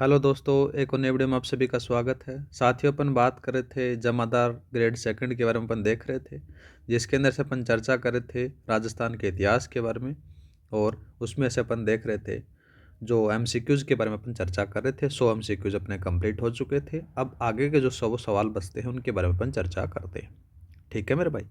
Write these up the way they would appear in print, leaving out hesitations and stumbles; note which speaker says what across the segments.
Speaker 1: Hello दोस्तों, एक और नई वीडियो में आप सभी का स्वागत है। साथियों, अपन बात कर रहे थे जमादार ग्रेड सेकंड के बारे में अपन देख रहे थे, जिसके अंदर से अपन चर्चा कर रहे थे राजस्थान के इतिहास के बारे में। और उसमें से अपन देख रहे थे जो एमसीक्यूज़ के बारे में अपन चर्चा कर रहे थे। 100 एमसीक्यूज़ अपने कंप्लीट हो चुके थे। अब आगे के जो 100 सवाल बचते हैं उनके बारे में अपन चर्चा करते हैं। ठीक है मेरे भाई।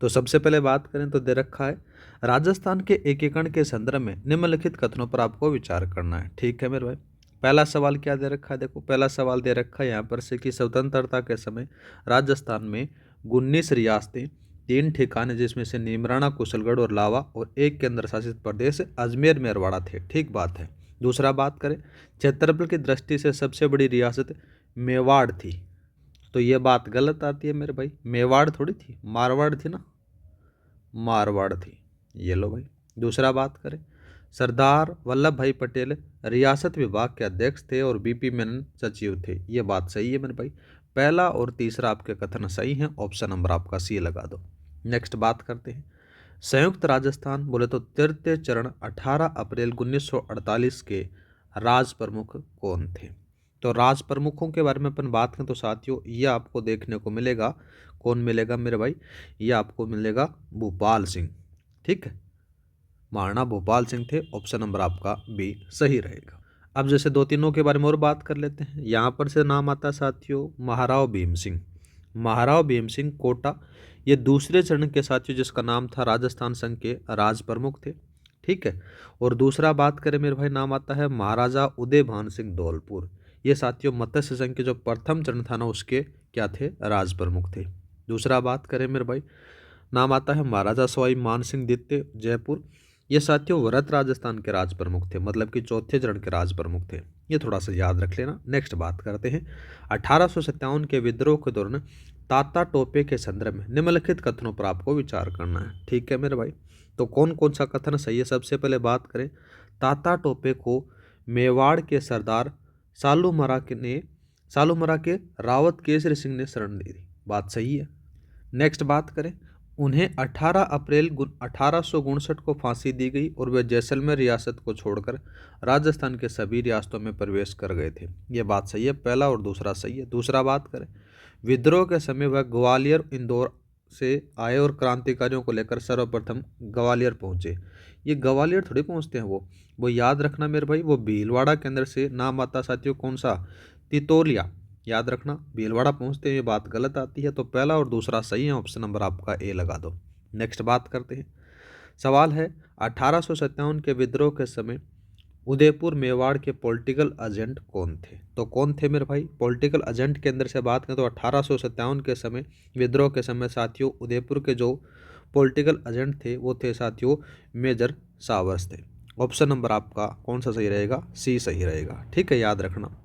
Speaker 1: तो सबसे पहले बात करें तो दे रखा है, राजस्थान के एकीकरण के संदर्भ में निम्नलिखित कथनों पर आपको विचार करना है। ठीक है मेरे भाई। पहला सवाल क्या दे रखा है, देखो पहला सवाल दे रखा है यहाँ पर से कि स्वतंत्रता के समय राजस्थान में 19 रियासतें, 3 ठिकाने जिसमें से नीमराना, कुशलगढ़ और लावा, और एक केंद्र शासित प्रदेश अजमेर मेरवाड़ा थे। ठीक बात है। दूसरा बात करें, क्षेत्रफल की दृष्टि से सबसे बड़ी रियासत मेवाड़ थी। तो ये बात गलत आती है मेरे भाई। मेवाड़ थोड़ी थी, मारवाड़ थी ना, मारवाड़ थी। ये लो भाई। दूसरा बात करें, सरदार वल्लभ भाई पटेल रियासत विभाग के अध्यक्ष थे और बीपी मेनन सचिव थे। ये बात सही है मेरे भाई। पहला और तीसरा आपके कथन सही हैं। ऑप्शन नंबर आपका सी लगा दो। नेक्स्ट बात करते हैं, संयुक्त राजस्थान बोले तो तृतीय चरण 18 अप्रैल 1948 के राज प्रमुख कौन थे। तो राज प्रमुखों के बारे में अपन बात करें तो साथियों, ये आपको देखने को मिलेगा, कौन मिलेगा मेरे भाई, ये आपको मिलेगा भूपाल सिंह। ठीक है, महाराणा भूपाल सिंह थे। ऑप्शन नंबर आपका बी सही रहेगा। अब जैसे दो तीनों के बारे में और बात कर लेते हैं। यहाँ पर से नाम आता है साथियों महाराव भीम सिंह। महाराव भीम सिंह कोटा, ये दूसरे चरण के साथियों जिसका नाम था राजस्थान संघ के राज प्रमुख थे। ठीक है। और दूसरा बात करें मेरे भाई, नाम आता है महाराजा उदय भान सिंह धौलपुर। ये साथियों मत्स्य संघ के जो प्रथम चरण था ना, उसके क्या थे, राज प्रमुख थे। दूसरा बात करें मेरे भाई, नाम आता है महाराजा सवाई मान सिंह द्वितीय जयपुर। ये साथियों वरद राजस्थान के राज प्रमुख थे, मतलब कि चौथे चरण के राज प्रमुख थे। ये थोड़ा सा याद रख लेना। नेक्स्ट बात करते हैं, 1857 के विद्रोह के दौरान ताता टोपे के संदर्भ में निम्नलिखित कथनों पर आपको विचार करना है। ठीक है मेरे भाई। तो कौन कौन सा कथन सही है, सबसे पहले बात करें, ताता टोपे को मेवाड़ के सरदार सालूमरा के रावत केसरी सिंह ने शरण दी थी। बात सही है। नेक्स्ट बात करें, उन्हें 18 अप्रैल 1859 को फांसी दी गई और वे जैसलमेर रियासत को छोड़कर राजस्थान के सभी रियासतों में प्रवेश कर गए थे। ये बात सही है, पहला और दूसरा सही है। दूसरा बात करें, विद्रोह के समय वह ग्वालियर इंदौर से आए और क्रांतिकारियों को लेकर सर्वप्रथम ग्वालियर पहुंचे। ये ग्वालियर थोड़ी पहुंचते हैं वो याद रखना मेरे भाई, वो भीलवाड़ा के अंदर से नाम आता साथियों कौन सा, तितोलिया। याद रखना, भीलवाड़ा पहुंचते हैं, ये बात गलत आती है। तो पहला और दूसरा सही है। ऑप्शन नंबर आपका ए लगा दो। नेक्स्ट बात करते हैं, सवाल है 1857 के विद्रोह के समय उदयपुर मेवाड़ के पॉलिटिकल एजेंट कौन थे। तो कौन थे मेरे भाई, पॉलिटिकल एजेंट के अंदर से बात करें तो 1857 के समय, विद्रोह के समय साथियों उदयपुर के जो पॉलिटिकल एजेंट थे वो थे साथियों मेजर सावर्स थे। ऑप्शन नंबर आपका कौन सा सही रहेगा, सी सही रहेगा। ठीक है, याद रखना।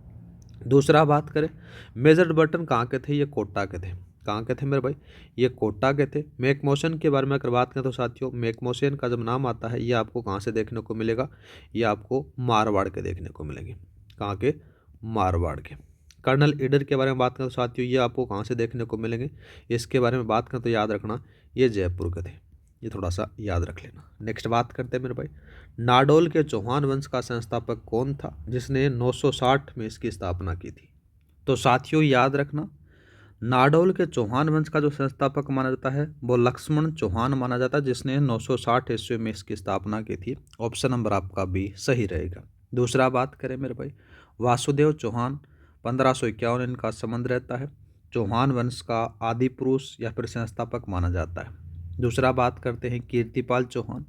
Speaker 1: दूसरा बात करें, मेजर बटन कहाँ के थे, ये कोटा के थे। कहाँ के थे मेरे भाई, ये कोटा के थे। मैकमोशन के बारे में अगर बात करें तो साथियों मैकमोशन का जब नाम आता है, ये आपको कहाँ से देखने को मिलेगा, ये आपको मारवाड़ के देखने को मिलेंगे। कहाँ के, मारवाड़ के। कर्नल ईडर के बारे में बात करें तो साथियों ये आपको कहाँ से देखने को मिलेंगे, इसके बारे में बात करें तो याद रखना ये जयपुर के थे। ये थोड़ा सा याद रख लेना। नेक्स्ट बात करते हैं मेरे भाई, नाडोल के चौहान वंश का संस्थापक कौन था जिसने 960 में इसकी स्थापना की थी। तो साथियों याद रखना, नाडोल के चौहान वंश का जो संस्थापक माना जाता है वो लक्ष्मण चौहान माना जाता है, जिसने 960 ईस्वी में इसकी स्थापना की थी। ऑप्शन नंबर आपका बी सही रहेगा। दूसरा बात करें मेरे भाई, वासुदेव चौहान 1551 इनका संबंध रहता है। चौहान वंश का आदि पुरुष या फिर संस्थापक माना जाता है। दूसरा बात करते हैं कीर्तिपाल चौहान।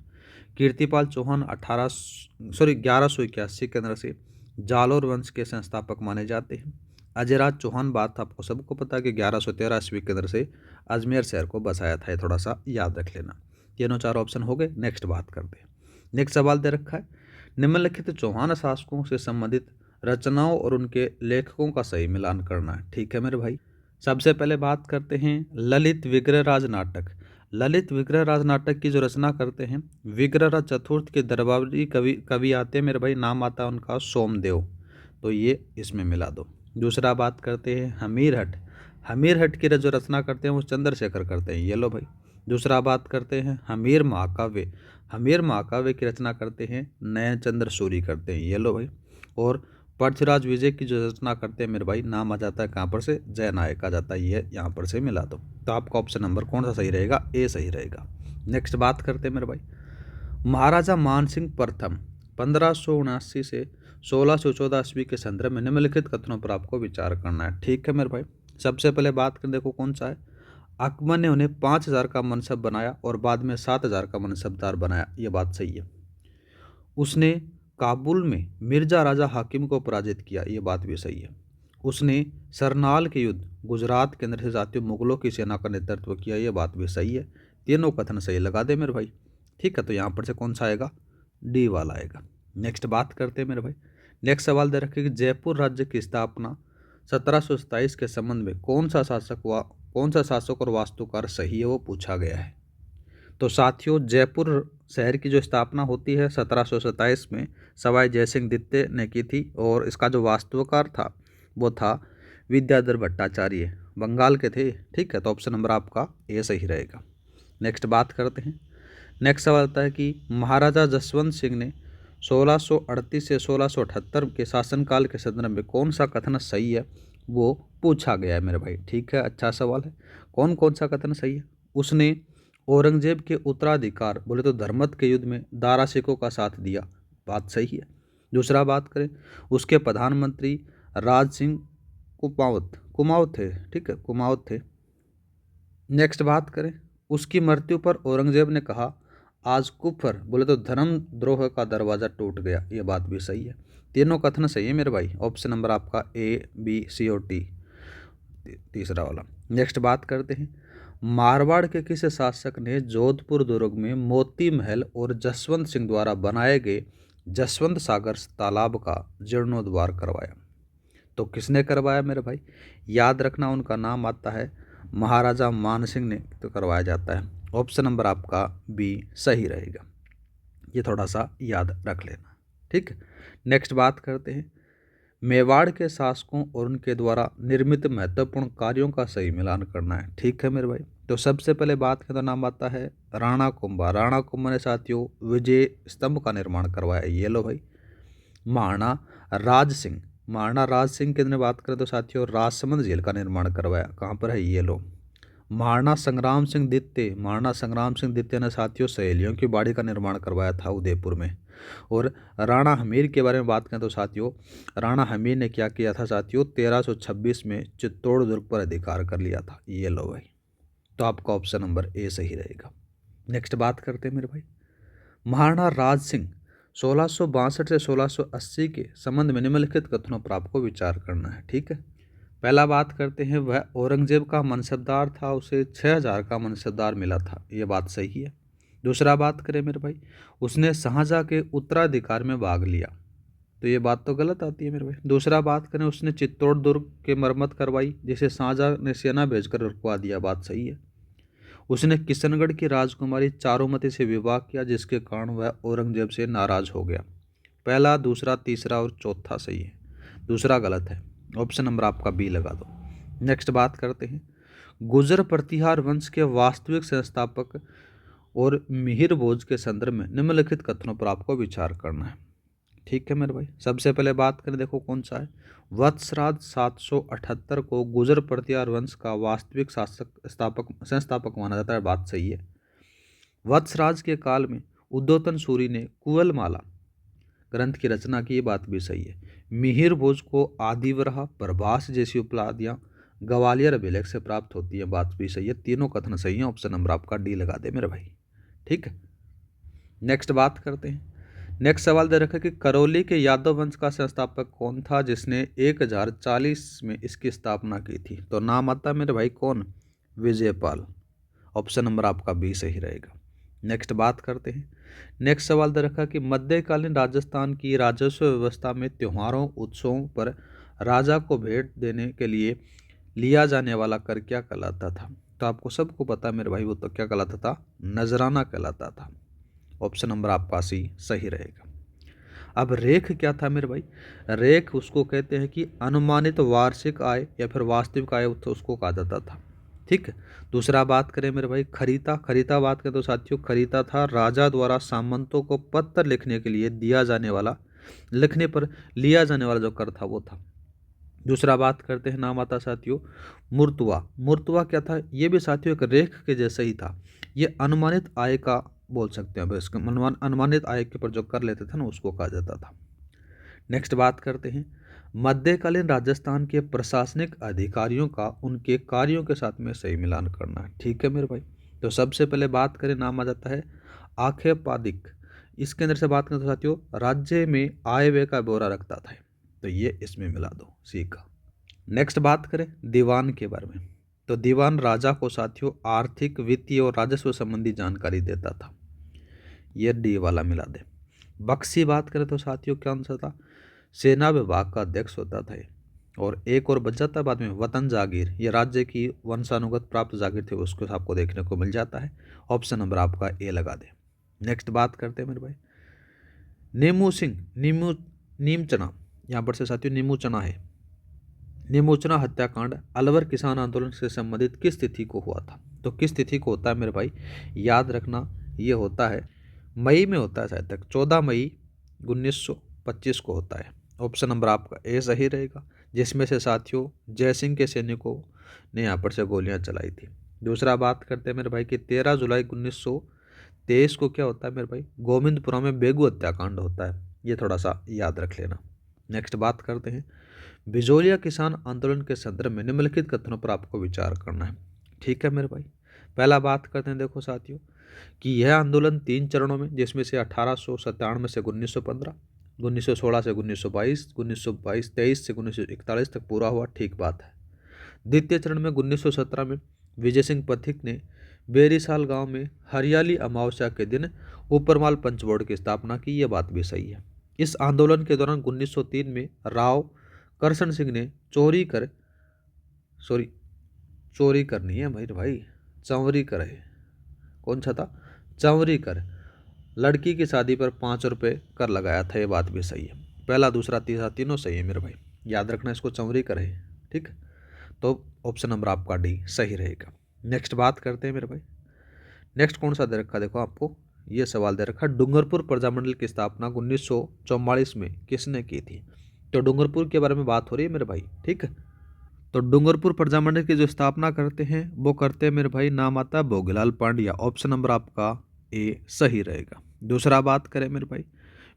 Speaker 1: कीर्तिपाल चौहान 1181 के अंदर से जालोर वंश के संस्थापक माने जाते हैं। अजयराज चौहान बात आपको सबको पता है कि 1113 ईस्वी के अंदर से अजमेर शहर को बसाया था। ये थोड़ा सा याद रख लेना। तीनों चार ऑप्शन हो गए। नेक्स्ट बात करते हैं। नेक्स्ट सवाल दे रखा है, निम्नलिखित चौहान शासकों से संबंधित रचनाओं और उनके लेखकों का सही मिलान करना है। ठीक है मेरे भाई। सबसे पहले बात करते हैं ललित विग्रहराज नाटक। ललित विग्रहराज नाटक की जो रचना करते हैं विग्रहराज चतुर्थ के दरबारी कवि आते हैं मेरे भाई, नाम आता है उनका सोमदेव। तो ये इसमें मिला दो। दूसरा बात करते हैं हमीरहट। हमीरहट की जो रचना करते हैं वो चंद्रशेखर करते हैं। ये लो भाई। दूसरा बात करते हैं हमीर महाकाव्य। हमीर महाकाव्य की रचना करते हैं नयनचंद्र सूरी करते हैं। ये लो भाई। और पृथ्वीराज विजय की जो रचना करते हैं मेरे भाई, नाम आ जाता है कहाँ पर से, जयनायक आ जाता है, ये यहाँ पर से मिला दो। तो आपका ऑप्शन नंबर कौन सा सही रहेगा, ए सही रहेगा। नेक्स्ट बात करते हैं मेरे भाई, महाराजा मानसिंह प्रथम 1579 से 1614 ईस्वी के संदर्भ में निम्नलिखित कथनों पर आपको विचार करना है। ठीक है मेरे भाई, सबसे पहले बात करें, देखो कौन सा है। अकबर ने उन्हें 5000 का मनसब बनाया और बाद में 7000 का मनसबदार बनाया, ये बात सही है। उसने काबुल में मिर्जा राजा हाकिम को पराजित किया, ये बात भी सही है। उसने सरनाल के युद्ध गुजरात के अंदर से जाते मुगलों की सेना का नेतृत्व किया, ये बात भी सही है। तीनों कथन सही लगा दे मेरे भाई। ठीक है, तो यहाँ पर से कौन सा आएगा, डी वाला आएगा। नेक्स्ट बात करते हैं मेरे भाई, नेक्स्ट सवाल दे रखे कि जयपुर राज्य की स्थापना 1727 के संबंध में कौन सा शासक और वास्तुकार सही है, वो पूछा गया है। तो साथियों, जयपुर शहर की जो स्थापना होती है 1727 में सवाई जयसिंह द्वितीय ने की थी, और इसका जो वास्तुकार था वो था विद्याधर भट्टाचार्य, बंगाल के थे। ठीक है, तो ऑप्शन नंबर आपका ए सही रहेगा। नेक्स्ट बात करते हैं, नेक्स्ट सवाल आता है कि महाराजा जसवंत सिंह ने 1638 से 1678 के शासनकाल के संदर्भ में कौन सा कथन सही है, वो पूछा गया है मेरे भाई। ठीक है, अच्छा सवाल है। कौन कौन सा कथन सही है। उसने औरंगजेब के उत्तराधिकार बोले तो धर्मत के युद्ध में दारा सिकों का साथ दिया, बात सही है। दूसरा बात करें, उसके प्रधानमंत्री राज सिंह कुमावत थे। ठीक है, कुमावत थे। नेक्स्ट बात करें, उसकी मृत्यु पर औरंगजेब ने कहा आज कुफर बोले तो धर्म द्रोह का दरवाज़ा टूट गया, ये बात भी सही है। तीनों कथन सही है मेरे भाई। ऑप्शन नंबर आपका ए, बी, सी और टी, तीसरा वाला। नेक्स्ट बात करते हैं, मारवाड़ के किस शासक ने जोधपुर दुर्ग में मोती महल और जसवंत सिंह द्वारा बनाए गए जसवंत सागर तालाब का जीर्णोद्धार करवाया। तो किसने करवाया मेरे भाई, याद रखना उनका नाम आता है महाराजा मानसिंह ने तो करवाया जाता है। ऑप्शन नंबर आपका बी सही रहेगा, ये थोड़ा सा याद रख लेना। ठीक है, नेक्स्ट बात करते हैं, मेवाड़ के शासकों और उनके द्वारा निर्मित महत्वपूर्ण कार्यों का सही मिलान करना है। ठीक है मेरे भाई, तो सबसे पहले बात करें तो नाम आता है राणा कुंभा। राणा कुंभा ने साथियों विजय स्तंभ का निर्माण करवाया, ये लो भाई। महाराणा राज सिंह की अंदर बात करें तो साथियों राजसमंद झील का निर्माण करवाया, कहाँ पर है, ये लो। महाराणा संग्राम सिंह द्वितीय ने साथियों सहेलियों की बाड़ी का निर्माण करवाया था उदयपुर में। और राणा हमीर के बारे में बात करें तो साथियों राणा हमीर ने क्या किया था साथियों, 1326 में चित्तौड़ दुर्ग पर अधिकार कर लिया था, ये लो भाई। तो आपका ऑप्शन नंबर ए सही रहेगा। नेक्स्ट बात करते हैं मेरे भाई, महाराणा राज सिंह 1662 से 1680 के संबंध में निम्नलिखित कथनों पर आपको विचार करना है। ठीक है, पहला बात करते हैं, वह औरंगजेब का मनसबदार था, उसे 6000 का मनसबदार मिला था, ये बात सही है। दूसरा बात करें मेरे भाई, उसने शाहजहाँ के उत्तराधिकार में भाग लिया, तो ये बात तो गलत आती है मेरे भाई। दूसरा बात करें, उसने चित्तौड़ दुर्ग के मरम्मत करवाई जिसे शाहजहाँ ने सेना भेजकर रुकवा दिया, बात सही है। उसने किशनगढ़ की राजकुमारी चारुमती से विवाह किया जिसके कारण वह औरंगजेब से नाराज हो गया। पहला, दूसरा, तीसरा और चौथा सही है, दूसरा गलत है। ऑप्शन नंबर आपका बी लगा दो। नेक्स्ट बात करते हैं, गुर्जर प्रतिहार वंश के वास्तविक संस्थापक और मिहिर भोज के संदर्भ में निम्नलिखित कथनों पर आपको विचार करना है। ठीक है मेरे भाई, सबसे पहले बात करें, देखो कौन सा है, वत्सराज 778 को गुर्जर प्रतिहार वंश का वास्तविक संस्थापक माना जाता है, बात सही है। वत्सराज के काल में उद्योतन सूरी ने कुवलमाला ग्रंथ की रचना की, बात भी सही है। मिहिर भोज को आदिवराह प्रभास जैसी उपाधियां ग्वालियर अभिलेख से प्राप्त होती है, बात भी सही है। तीनों कथन सही है, ऑप्शन नंबर आपका डी लगा दे मेरे भाई। ठीक है, नेक्स्ट बात करते हैं, नेक्स्ट सवाल दे रखा है कि करौली के यादव वंश का संस्थापक कौन था जिसने 1040 में इसकी स्थापना की थी। तो नाम आता है मेरे भाई कौन, विजयपाल। ऑप्शन नंबर आपका बी सही रहेगा। नेक्स्ट बात करते हैं, नेक्स्ट सवाल दे रखा कि मध्यकालीन राजस्थान की राजस्व व्यवस्था में त्योहारों उत्सवों पर राजा को भेंट देने के लिए लिया जाने वाला कर क्या कहलाता था। तो आपको सबको पता है मेरे भाई, वो तो क्या कहलाता था, नजराना कहलाता था। ऑप्शन नंबर आपका सी सही रहेगा। अब रेख क्या था मेरे भाई, रेख उसको कहते हैं कि अनुमानित वार्षिक आय या फिर वास्तविक आय, तो उसको कहा जाता था। ठीक है, दूसरा बात करें मेरे भाई, खरीता बात करें तो साथियों खरीता था राजा द्वारा सामंतों को पत्र लिखने के लिए दिया जाने वाला लिखने पर लिया जाने वाला जो कर था वो था। दूसरा बात करते हैं, नाम आता साथियों मूर्तवा। मूर्तवा क्या था? ये भी साथियों एक रेख के जैसे ही था। ये अनुमानित आय का बोल सकते हैं, इसका अनुमानित आय के ऊपर जो कर लेते थे ना उसको कहा जाता था। नेक्स्ट बात करते हैं, मध्यकालीन राजस्थान के प्रशासनिक अधिकारियों का उनके कार्यों के साथ में सही मिलान करना है। ठीक है मेरे भाई। तो सबसे पहले बात करें, नाम आ जाता है आक्षेपादिक। इसके अंदर से बात करें तो साथियों राज्य में आय व्यय का ब्यौरा रखता था, तो ये इसमें मिला दो, सी का। नेक्स्ट बात करें दीवान के बारे में, तो दीवान राजा को साथियों आर्थिक, वित्तीय और राजस्व संबंधी जानकारी देता था, ये डी वाला मिला दे। बक्सी बात करें तो साथियों क्या आंसर था? सेना विभाग का अध्यक्ष होता था ये। और एक और बच जाता है बाद में वतन जागीर, ये राज्य की वंशानुगत प्राप्त जागीर थे, उसको आपको देखने को मिल जाता है। ऑप्शन नंबर आपका ए लगा दे। नेक्स्ट बात करते हैं मेरे भाई नेमू सिंह, नीमचना, यहाँ पर से साथियों नीमूचना है। नीमूचना हत्याकांड अलवर किसान आंदोलन से संबंधित किस तिथि को हुआ था? तो किस तिथि को होता है मेरे भाई, याद रखना, ये होता है मई में होता है, शायद तक 14 मई 1925 को होता है। ऑप्शन नंबर आपका ए सही रहेगा, जिसमें से साथियों जयसिंह के सैनिकों ने यहाँ पर से गोलियां चलाई थी। दूसरा बात करते हैं मेरे भाई कि 13 जुलाई 1923 को क्या होता है मेरे भाई, गोविंदपुरा में बेगू हत्याकांड होता है, ये थोड़ा सा याद रख लेना। नेक्स्ट बात करते हैं बिजोलिया किसान आंदोलन के संदर्भ में निम्नलिखित कथनों पर आपको विचार करना है। ठीक है मेरे भाई। पहला बात करते हैं, देखो साथियों कि यह आंदोलन 3 चरणों में, जिसमें से 1897 से 1915, 1916 से 1922, 1923 से 1941 तक पूरा हुआ। ठीक बात है। द्वितीय चरण में 1917 में विजय सिंह पथिक ने बेरीसाल गांव में हरियाली अमावस्या के दिन ऊपरमाल पंच बोर्ड की स्थापना की, यह बात भी सही है। इस आंदोलन के दौरान 1903 में राव करशन सिंह ने चोरी करनी है भाई, चंवरी कर है, कौन सा था, चंवरी कर, लड़की की शादी पर 5 रुपये कर लगाया था, ये बात भी सही है। पहला दूसरा तीसरा तीनों सही है मेरे भाई, याद रखना इसको, चंवरी कर है। ठीक, तो ऑप्शन नंबर आपका डी सही रहेगा। नेक्स्ट बात करते हैं मेरे भाई, नेक्स्ट कौन सा दे रखा, देखो आपको ये सवाल दे रखा, डूंगरपुर प्रजामंडल की स्थापना 1944 में किसने की थी? तो डूंगरपुर के बारे में बात हो रही है मेरे भाई। ठीक है, तो डूंगरपुर प्रजामंडल की जो स्थापना करते हैं वो करते हैं मेरे भाई, नाम आता है भोगीलाल पांड्या। ऑप्शन नंबर आपका ए सही रहेगा। दूसरा बात करें मेरे भाई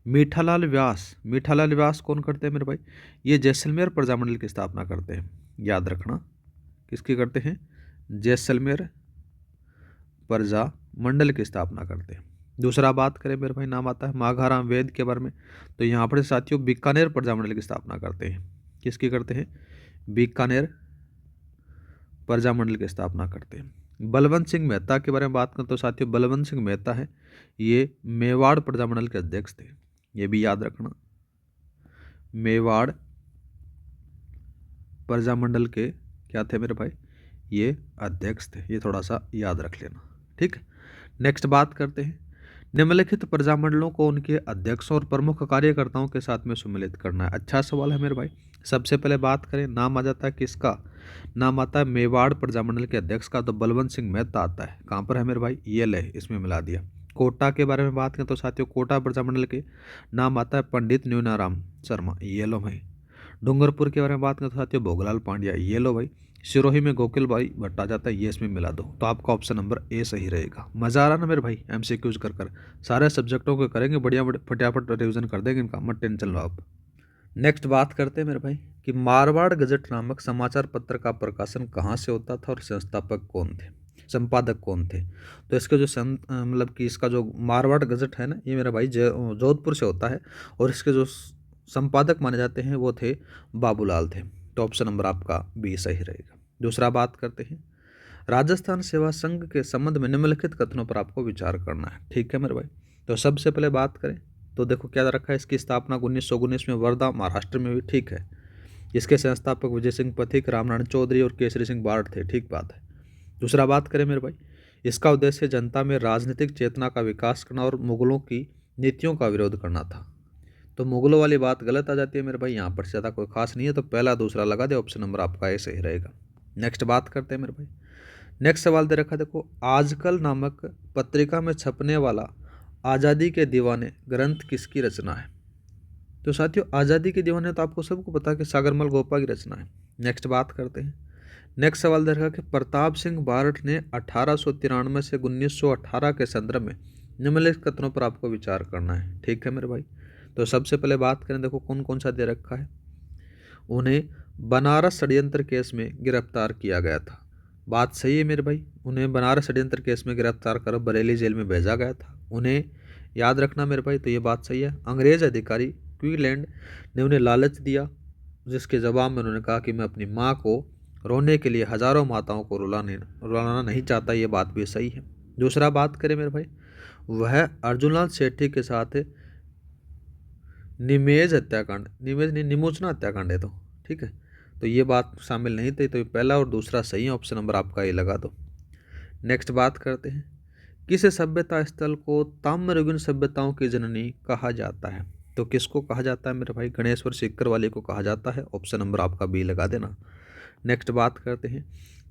Speaker 1: मीठालाल व्यास, मीठालाल व्यास कौन करते हैं मेरे भाई, ये जैसलमेर प्रजामंडल की स्थापना करते हैं, याद रखना किसकी करते हैं, जैसलमेर प्रजामंडल की स्थापना करते हैं। दूसरा बात करें मेरे भाई, नाम आता है माघाराम वेद के बारे में, तो यहाँ पर साथियों बीकानेर प्रजामंडल की स्थापना करते हैं, किसकी करते हैं, बीकानेर प्रजामंडल की स्थापना करते हैं। बलवंत सिंह मेहता के बारे में बात करें तो साथियों बलवंत सिंह मेहता है, ये मेवाड़ प्रजामंडल के अध्यक्ष थे, ये भी याद रखना, मेवाड़ प्रजामंडल के क्या थे मेरे भाई, ये अध्यक्ष थे, ये थोड़ा सा याद रख लेना। ठीक, नेक्स्ट बात करते हैं निम्नलिखित प्रजामंडलों को उनके अध्यक्षों और प्रमुख कार्यकर्ताओं के साथ में सम्मिलित करना है। अच्छा सवाल है मेरे भाई। सबसे पहले बात करें, नाम आ जाता है किसका, नाम आता है मेवाड़ प्रजामंडल के अध्यक्ष का, तो बलवंत सिंह मेहता आता है। कहाँ पर है मेरे भाई, ये ले इसमें मिला दिया। कोटा के बारे में बात करें तो साथियों कोटा प्रजामंडल के नाम आता है पंडित न्यूनाराम शर्मा, ये लो भाई। डूंगरपुर के बारे में बात करें तो साथियों भोगलाल पांड्या, ये लो भाई। सिरोही में गोकिल भाई भट्ट आ जाता है, ये इसमें मिला दो, तो आपका ऑप्शन नंबर ए सही रहेगा। मजा आ रहा ना मेरे भाई, एमसीक्यूज कर सारे सब्जेक्टों को करेंगे बढ़िया, फटाफट रिवीजन कर देंगे इनका, मत टेंशन लो आप। नेक्स्ट बात करते हैं मेरे भाई कि मारवाड़ गजट नामक समाचार पत्र का प्रकाशन कहाँ से होता था और संस्थापक कौन थे, संपादक कौन थे? तो इसके जो मतलब कि इसका जो मारवाड़ गजट है ना, ये मेरा भाई जोधपुर से होता है, और इसके जो संपादक माने जाते हैं वो थे बाबूलाल थे, तो ऑप्शन नंबर आपका बी सही रहेगा। दूसरा बात करते हैं राजस्थान सेवा संघ के संबंध में निम्नलिखित कथनों पर आपको विचार करना है। ठीक है मेरे भाई, तो सबसे पहले बात करें तो देखो क्या रखा है, इसकी स्थापना 1919 में वर्धा महाराष्ट्र में हुई। ठीक है, इसके संस्थापक विजय सिंह पथिक, रामनारायण चौधरी और केसरी सिंह बार्ड थे। ठीक बात है। दूसरा बात करें मेरे भाई, इसका उद्देश्य जनता में राजनीतिक चेतना का विकास करना और मुगलों की नीतियों का विरोध करना था। तो मुगलों वाली बात गलत आ जाती है मेरे भाई, यहाँ पर ज़्यादा कोई खास नहीं है, तो पहला दूसरा लगा दे, ऑप्शन नंबर आपका ए सही रहेगा। नेक्स्ट बात करते हैं मेरे भाई, नेक्स्ट सवाल दे रखा देखो, आजकल नामक पत्रिका में छपने वाला आज़ादी के दीवाने ग्रंथ किसकी रचना है? तो साथियों आज़ादी के दीवाने तो आपको सबको पता है कि सागरमल गोपा की रचना है। नेक्स्ट बात करते हैं। नेक्स्ट सवाल दे रखा कि प्रताप सिंह बारठ ने 1893 से 1918 के संदर्भ में निम्नलिखित कथनों पर आपको विचार करना है। ठीक है मेरे भाई, तो सबसे पहले बात करें, देखो कौन कौन सा दे रखा है। उन्हें बनारस षड्यंत्र केस में गिरफ्तार किया गया था, बात सही है मेरे भाई। उन्हें बनारस षड्यंत्र केस में गिरफ्तार कर बरेली जेल में भेजा गया था, उन्हें याद रखना मेरे भाई, तो ये बात सही है। अंग्रेज अधिकारी क्वीलैंड ने उन्हें लालच दिया, जिसके जवाब में उन्होंने कहा कि मैं अपनी माँ को रोने के लिए हजारों माताओं को रुलाना नहीं चाहता, ये बात भी सही है। दूसरा बात करें मेरे भाई, वह अर्जुनलाल सेठी के साथ निमेज हत्याकांड, निमेज नहीं निमोचना हत्याकांड है, तो ठीक है, तो ये बात शामिल नहीं थी, तो पहला और दूसरा सही है, ऑप्शन नंबर आपका ये लगा दो। नेक्स्ट बात करते हैं, किस सभ्यता स्थल को ताम्रयुगीन सभ्यताओं की जननी कहा जाता है। तो किसको कहा जाता है मेरे भाई, गणेश्वर सीकर वाले को कहा जाता है, ऑप्शन नंबर आपका बी लगा देना। नेक्स्ट बात करते हैं,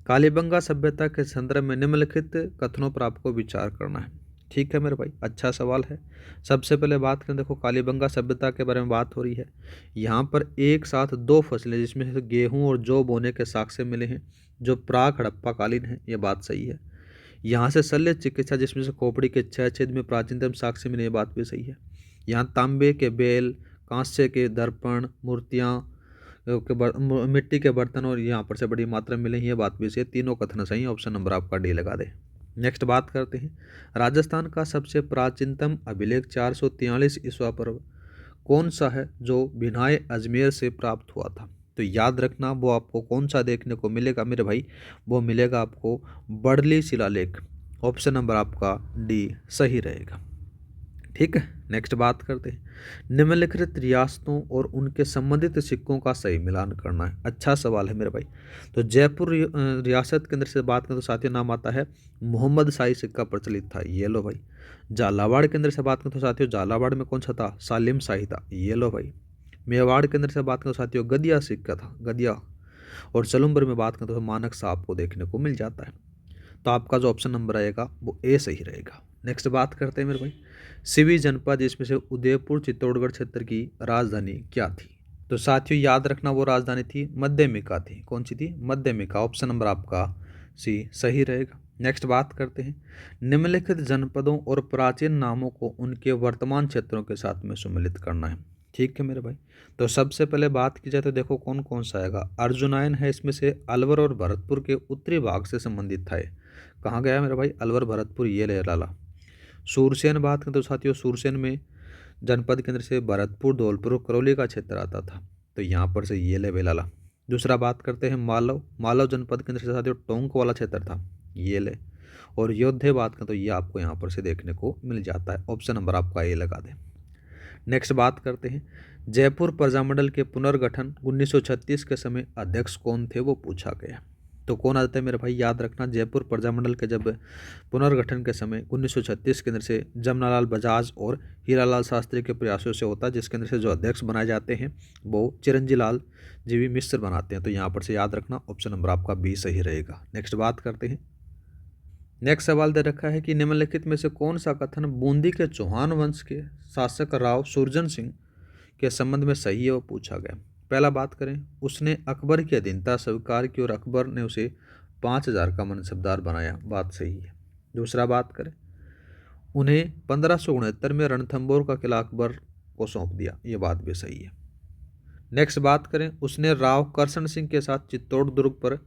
Speaker 1: कालीबंगा सभ्यता के संदर्भ में निम्नलिखित कथनों पर आपको विचार करना है। ठीक है मेरे भाई, अच्छा सवाल है। सबसे पहले बात करें, देखो कालीबंगा सभ्यता के बारे में बात हो रही है। यहाँ पर एक साथ दो फसलें जिसमें से गेहूं और जौ बोने के साक्ष्य मिले हैं, जो प्राक हड़प्पा कालीन है, ये बात सही है। यहाँ से शल्य चिकित्सा जिसमें से खोपड़ी के 6 छेद में प्राचीनतम साक्ष्य मिले, ये बात भी सही है। यहाँ तांबे के बेल, कांस्य के दर्पण, मूर्तियाँ मिट्टी के बर्तन और यहाँ पर से बड़ी मात्रा में मिले, ये बात भी सही है। तीनों कथन सही है, ऑप्शन नंबर आपका डी लगा दे। नेक्स्ट बात करते हैं, राजस्थान का सबसे प्राचीनतम अभिलेख 443 ईस्वा पूर्व कौन सा है, जो बिनाए अजमेर से प्राप्त हुआ था। तो याद रखना, वो आपको कौन सा देखने को मिलेगा मेरे भाई, वो मिलेगा आपको बर्ली शिलालेख, ऑप्शन नंबर आपका डी सही रहेगा। ठीक है, नेक्स्ट बात करते हैं, निम्नलिखित रियासतों और उनके संबंधित सिक्कों का सही मिलान करना है। अच्छा सवाल है मेरे भाई। तो जयपुर रियासत के अंदर से बात करें तो साथियों नाम आता है मोहम्मद शाही सिक्का प्रचलित था, ये लो भाई। झालावाड़ के अंदर से बात करें तो साथियों झालावाड़ में कौन सा था, सालिम शाही था, ये लो भाई। मेवाड़ के अंदर से बात करें तो साथियों गदिया सिक्का था, गदिया। और सलुम्बर में बात करें तो मानक साहब को देखने को मिल जाता है, तो आपका जो ऑप्शन नंबर आएगा वो ए सही रहेगा। नेक्स्ट बात करते हैं मेरे भाई, सिवी जनपद इसमें से उदयपुर चित्तौड़गढ़ क्षेत्र की राजधानी क्या थी। तो साथियों याद रखना, वो राजधानी थी मध्यमिका थी, कौन सी थी, मध्यमिका, ऑप्शन नंबर आपका सी सही रहेगा। नेक्स्ट बात करते हैं, निम्नलिखित जनपदों और प्राचीन नामों को उनके वर्तमान क्षेत्रों के साथ में सम्मिलित करना है। ठीक है मेरे भाई, तो सबसे पहले बात की जाए तो देखो कौन कौन सा आएगा। अर्जुनायन है, इसमें से अलवर और भरतपुर के उत्तरी भाग से संबंधित था। कहाँ गया मेरे भाई, अलवर भरतपुर, ये ले लाला। सूरसेन बात करें तो साथियों सूरसेन में जनपद के अंदर से भरतपुर, धौलपुर, करौली का क्षेत्र आता था, तो यहाँ पर से ये ले बेलाला। दूसरा बात करते हैं मालव, मालव जनपद के अंदर से साथियों टोंक वाला क्षेत्र था, ये ले। और योद्धे बात करें तो ये आपको यहाँ पर से देखने को मिल जाता है, ऑप्शन नंबर आपका ये लगा दें। नेक्स्ट बात करते हैं, जयपुर प्रजामंडल के पुनर्गठन 1936 के समय अध्यक्ष कौन थे, वो पूछा गया। तो कौन आ जाता है मेरे भाई, याद रखना, जयपुर प्रजामंडल के जब पुनर्गठन के समय 1936 के अंदर से जमनालाल बजाज और हीरालाल शास्त्री के प्रयासों से होता है, जिसके अंदर से जो अध्यक्ष बनाए जाते हैं वो चिरंजी लाल जीवी मिश्र बनाते हैं, तो यहाँ पर से याद रखना, ऑप्शन नंबर आपका बी सही रहेगा। नेक्स्ट बात करते हैं, नेक्स्ट सवाल दे रखा है कि निम्नलिखित में से कौन सा कथन बूंदी के चौहान वंश के शासक राव सुरजन सिंह के संबंध में सही है, वो पूछा गया। पहला बात करें, उसने अकबर की अधीनता स्वीकार की और अकबर ने उसे 5000 का मनसबदार बनाया, बात सही है। दूसरा बात करें, उन्हें 1569 में रणथंभौर का किला अकबर को सौंप दिया, ये बात भी सही है। नेक्स्ट बात करें, उसने राव करशन सिंह के साथ चित्तौड़ दुर्ग पर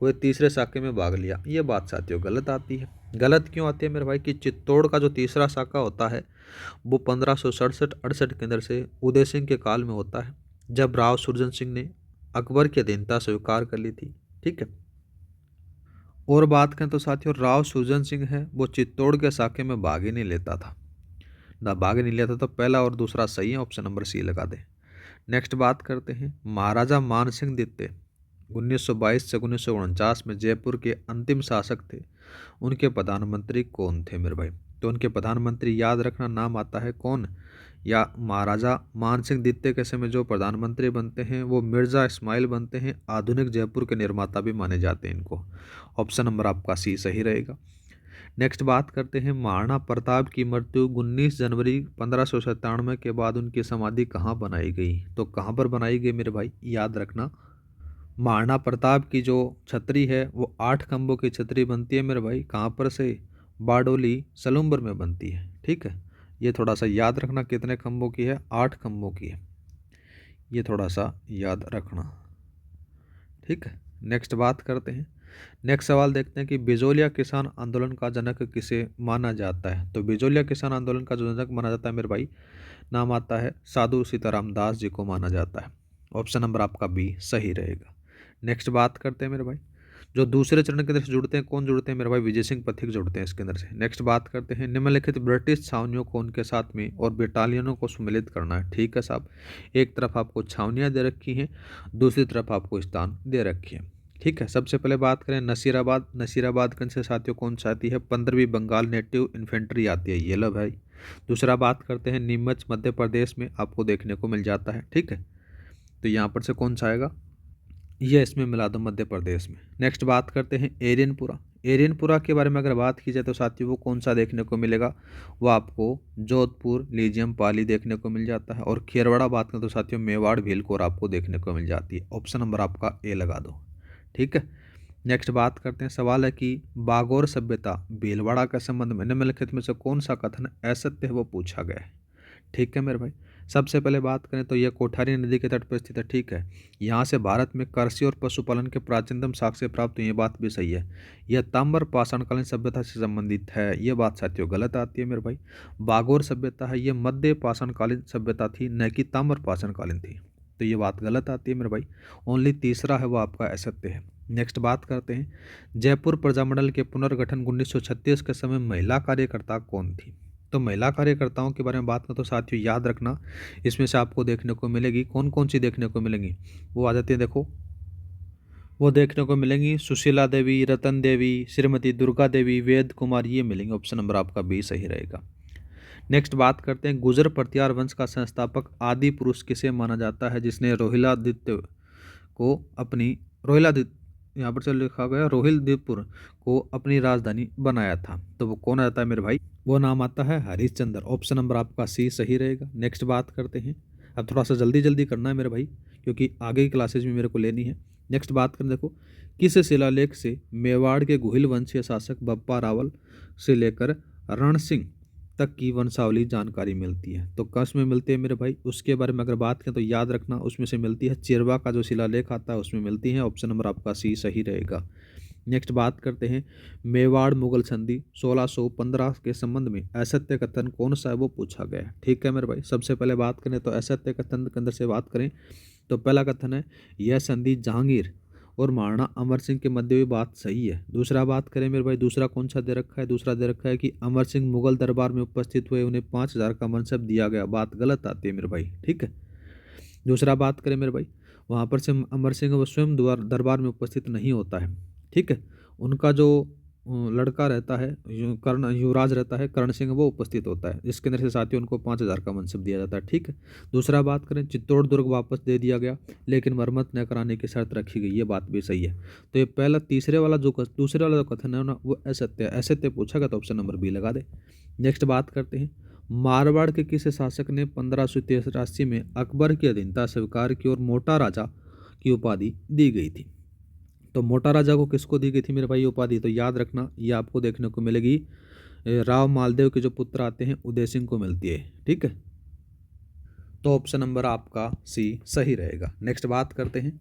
Speaker 1: हुए तीसरे साके में भाग लिया, ये बात साथियों गलत आती है। गलत क्यों आती है मेरे भाई, कि चित्तौड़ का जो तीसरा साका होता है वो 1567-68 के अंदर से उदय सिंह के काल में होता है, जब राव सुरजन सिंह ने अकबर की अधीनता स्वीकार कर ली थी। ठीक है, और बात करें तो साथियों राव सुरजन सिंह है वो चित्तौड़ के साके में भाग ही नहीं लेता था, ना भाग नहीं लेता, तो पहला और दूसरा सही है, ऑप्शन नंबर सी लगा दे। नेक्स्ट बात करते हैं, महाराजा मान सिंह द्वितीय 1922 से 1949 में जयपुर के अंतिम शासक थे, उनके प्रधानमंत्री कौन थे मेरे भाई। तो उनके प्रधानमंत्री याद रखना, नाम आता है कौन, या महाराजा मान सिंह द्वितीय के समय जो प्रधानमंत्री बनते हैं वो मिर्ज़ा इस्माइल बनते हैं, आधुनिक जयपुर के निर्माता भी माने जाते हैं इनको, ऑप्शन नंबर आपका सी सही रहेगा। नेक्स्ट बात करते हैं महाराणा प्रताप की मृत्यु 19 जनवरी 1597 के बाद उनकी समाधि कहाँ बनाई गई? तो कहाँ पर बनाई गई मेरे भाई, याद रखना। महाराणा प्रताप की जो छतरी है वो 8 खंभों की छतरी बनती है मेरे भाई, कहाँ पर से, बारडोली सलूम्बर में बनती है। ठीक है, ये थोड़ा सा याद रखना, कितने खंभों की है, 8 खंभों की है, ये थोड़ा सा याद रखना। ठीक है, नेक्स्ट बात करते हैं। नेक्स्ट सवाल देखते हैं कि बिजोलिया किसान आंदोलन का जनक किसे माना जाता है? तो बिजोलिया किसान आंदोलन का जो जनक माना जाता है मेरे भाई, नाम आता है साधु सीताराम दास जी को माना जाता है। ऑप्शन नंबर आपका बी सही रहेगा। नेक्स्ट बात करते हैं मेरे भाई, जो दूसरे चरण के अंदर से जुड़ते हैं, कौन जुड़ते हैं मेरे भाई, विजय सिंह पथिक जुड़ते हैं इसके अंदर से। नेक्स्ट बात करते हैं, निम्नलिखित ब्रिटिश छावनियों को उनके साथ में और बटालियनों को सम्मिलित करना है। ठीक है साहब, एक तरफ आपको छावनियाँ दे रखी हैं, दूसरी तरफ आपको स्थान दे रखी है। ठीक है, सबसे पहले बात करें नसीराबाद। नसीराबाद कौन से साथियों कौन सा आती है, 15वीं बंगाल नेटिव इन्फेंट्री आती है, ये लो भाई। दूसरा बात करते हैं नीमच मध्य प्रदेश में आपको देखने को मिल जाता है। ठीक है, तो यहाँ पर से कौन सा आएगा, ये इसमें मिला दो मध्य प्रदेश में। नेक्स्ट बात करते हैं एरियनपुरा। एरियनपुरा के बारे में अगर बात की जाए तो साथियों वो कौन सा देखने को मिलेगा, वो आपको जोधपुर लीजियम पाली देखने को मिल जाता है। और खेरवाड़ा बात करें तो साथियों मेवाड़ भीलकोर आपको देखने को मिल जाती है। ऑप्शन नंबर आपका ए लगा दो। ठीक है, नेक्स्ट बात करते हैं, सवाल है कि बागोर सभ्यता भीलवाड़ा के संबंध में निम्नलिखित में से कौन सा कथन असत्य है, वो पूछा गया है। ठीक है मेरे भाई, सबसे पहले बात करें तो यह कोठारी नदी के तट पर स्थित है। ठीक है, यहाँ से भारत में कृषि और पशुपालन के प्राचीनतम साक्ष्य प्राप्त हुई, ये बात भी सही है। यह ताम्र पाषाणकालीन सभ्यता से संबंधित है, ये बात साथियों गलत आती है मेरे भाई। बागोर सभ्यता है, ये मध्य पाषाणकालीन सभ्यता थी, न कि ताम्र पाषाणकालीन थी, तो ये बात गलत आती है मेरे भाई। ओनली तीसरा है वो आपका असत्य है। नेक्स्ट बात करते हैं, जयपुर प्रजामंडल के पुनर्गठन 1936 के समय महिला कार्यकर्ता कौन थी? तो महिला कार्यकर्ताओं के बारे में बात करें तो साथियों याद रखना, इसमें से आपको देखने को मिलेगी कौन कौन सी देखने को मिलेंगी, वो आ जाती है, देखो वो देखने को मिलेंगी सुशीला देवी, रतन देवी, श्रीमती दुर्गा देवी, वेद कुमार, ये मिलेंगे। ऑप्शन नंबर आपका बी सही रहेगा। नेक्स्ट बात करते हैं, गुजर प्रतिहार वंश का संस्थापक आदि पुरुष किसे माना जाता है, जिसने रोहिलादित्य को अपनी रोहिलादित्य यहाँ पर से लिखा गया रोहिलदीपुर को अपनी राजधानी बनाया था, तो वो कौन आता है मेरे भाई, वो नाम आता है हरिश्चंद्र। ऑप्शन नंबर आपका सी सही रहेगा। नेक्स्ट बात करते हैं, अब थोड़ा सा जल्दी जल्दी करना है मेरे भाई, क्योंकि आगे की क्लासेज में मेरे को लेनी है। नेक्स्ट बात करें, देखो किस शिलालेख से मेवाड़ के गुहिल वंशीय शासक बप्पा रावल से लेकर रण सिंह तक की वंशावली जानकारी मिलती है? तो कस में मिलती है मेरे भाई, उसके बारे में अगर बात करें तो याद रखना, उसमें से मिलती है चिरवा का जो शिलालेख आता है उसमें मिलती है। ऑप्शन नंबर आपका सी सही रहेगा। नेक्स्ट बात करते हैं, मेवाड़ मुगल संधि 1615 के संबंध में असत्य कथन कौन सा है, वो पूछा गया है। ठीक है मेरे भाई, सबसे पहले बात करें तो असत्य कथन के अंदर से बात करें तो पहला कथन है, यह संधि जहांगीर और महाराणा अमर सिंह के मध्य हुई, बात सही है। दूसरा बात करें मेरे भाई, दूसरा कौन सा दे रखा है, दूसरा दे रखा है कि अमर सिंह मुगल दरबार में उपस्थित हुए, उन्हें 5000 का मनसब दिया गया, बात गलत आती है मेरे भाई। ठीक है, दूसरा बात करें मेरे भाई, वहाँ पर से अमर सिंह वो स्वयं दरबार में उपस्थित नहीं होता है। ठीक है, उनका जो लड़का रहता है, कर्ण युवराज रहता है कर्ण सिंह, वो उपस्थित होता है, जिसके अंदर से साथियों उनको 5000 का मनसब दिया जाता है। ठीक है, दूसरा बात करें, चित्तौड़ दुर्ग वापस दे दिया गया लेकिन मरम्मत न कराने की शर्त रखी गई, ये बात भी सही है। तो ये पहला तीसरे वाला जो दूसरे वाला जो कथन है ना, वो असत्य है। असत्य पूछा गया तो ऑप्शन नंबर बी लगा दे। नेक्स्ट बात करते हैं, मारवाड़ के किस शासक ने 1583 में अकबर की अधीनता स्वीकार की और मोटा राजा की उपाधि दी गई थी? तो मोटा राजा को किसको दी गई थी मेरे भाई ये उपाधि? तो याद रखना, ये आपको देखने को मिलेगी राव मालदेव के जो पुत्र आते हैं उदय सिंह को मिलती है। ठीक है, तो ऑप्शन नंबर आपका सी सही रहेगा। नेक्स्ट बात करते हैं,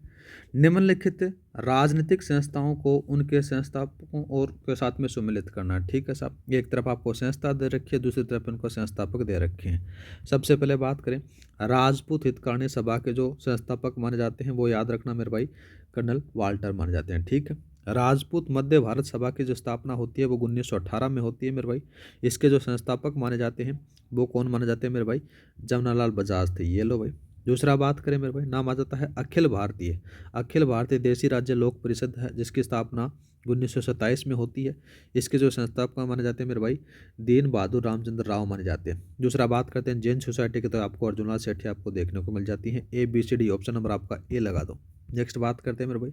Speaker 1: निम्नलिखित राजनीतिक संस्थाओं को उनके संस्थापकों और के साथ में सम्मिलित करना है। ठीक है साहब, एक तरफ आपको संस्था दे रखी है, दूसरी तरफ उनको संस्थापक दे रखे हैं। सबसे पहले बात करें, राजपूत हितकारिणी सभा के जो संस्थापक माने जाते हैं वो याद रखना मेरे भाई, कर्नल वाल्टर माने जाते हैं। ठीक है, राजपूत मध्य भारत सभा की जो स्थापना होती है वो 1918 में होती है मेरे भाई। इसके जो संस्थापक माने जाते हैं वो कौन माने जाते हैं मेरे भाई, जमनालाल बजाज थे, ये लो भाई। दूसरा बात करें मेरे भाई, नाम आ जाता है अखिल भारतीय देसी राज्य लोक परिषद है, जिसकी स्थापना 1927 में होती है। इसके जो संस्थापक माने जाते हैं मेरे भाई, दीन बहादुर रामचंद्र राव माने जाते हैं। दूसरा बात करते हैं जैन सोसाइटी के, तो आपको अर्जुनलाल सेठी आपको देखने को मिल जाती है। ABCD ऑप्शन नंबर आपका ए लगा दो। नेक्स्ट बात करते हैं मेरे भाई,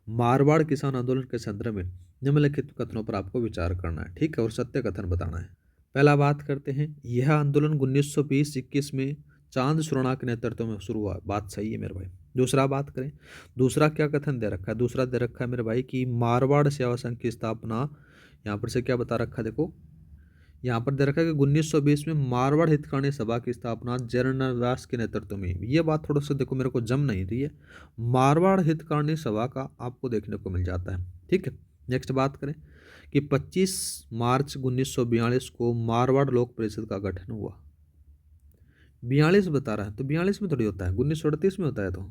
Speaker 1: मारवाड़ किसान आंदोलन के संदर्भ में निम्नलिखित कथनों पर आपको विचार करना है, ठीक है, और सत्य कथन बताना है। पहला बात करते हैं, यह आंदोलन 1920-21 में चांद सुरणा के नेतृत्व में शुरू हुआ। बात सही है मेरे भाई। दूसरा बात करें, दूसरा क्या कथन दे रखा है? दूसरा दे रखा है मेरे भाई कि मारवाड़ सेवा संघ की स्थापना, यहाँ पर से क्या बता रखा है देखो, यहाँ पर दे रखा है कि 1920 में मारवाड़ हितकाणी सभा की स्थापना जयनारायण व्यास के नेतृत्व में। ये बात थोड़ा सा देखो मेरे को जम नहीं रही है। मारवाड़ हितकाणी सभा का आपको देखने को मिल जाता है, ठीक है। नेक्स्ट बात करें कि 25 मार्च 1942 को मारवाड़ लोक परिषद का गठन हुआ। 42 बता रहा है, तो 42 में थोड़ी होता है, 1938 में होता है। तो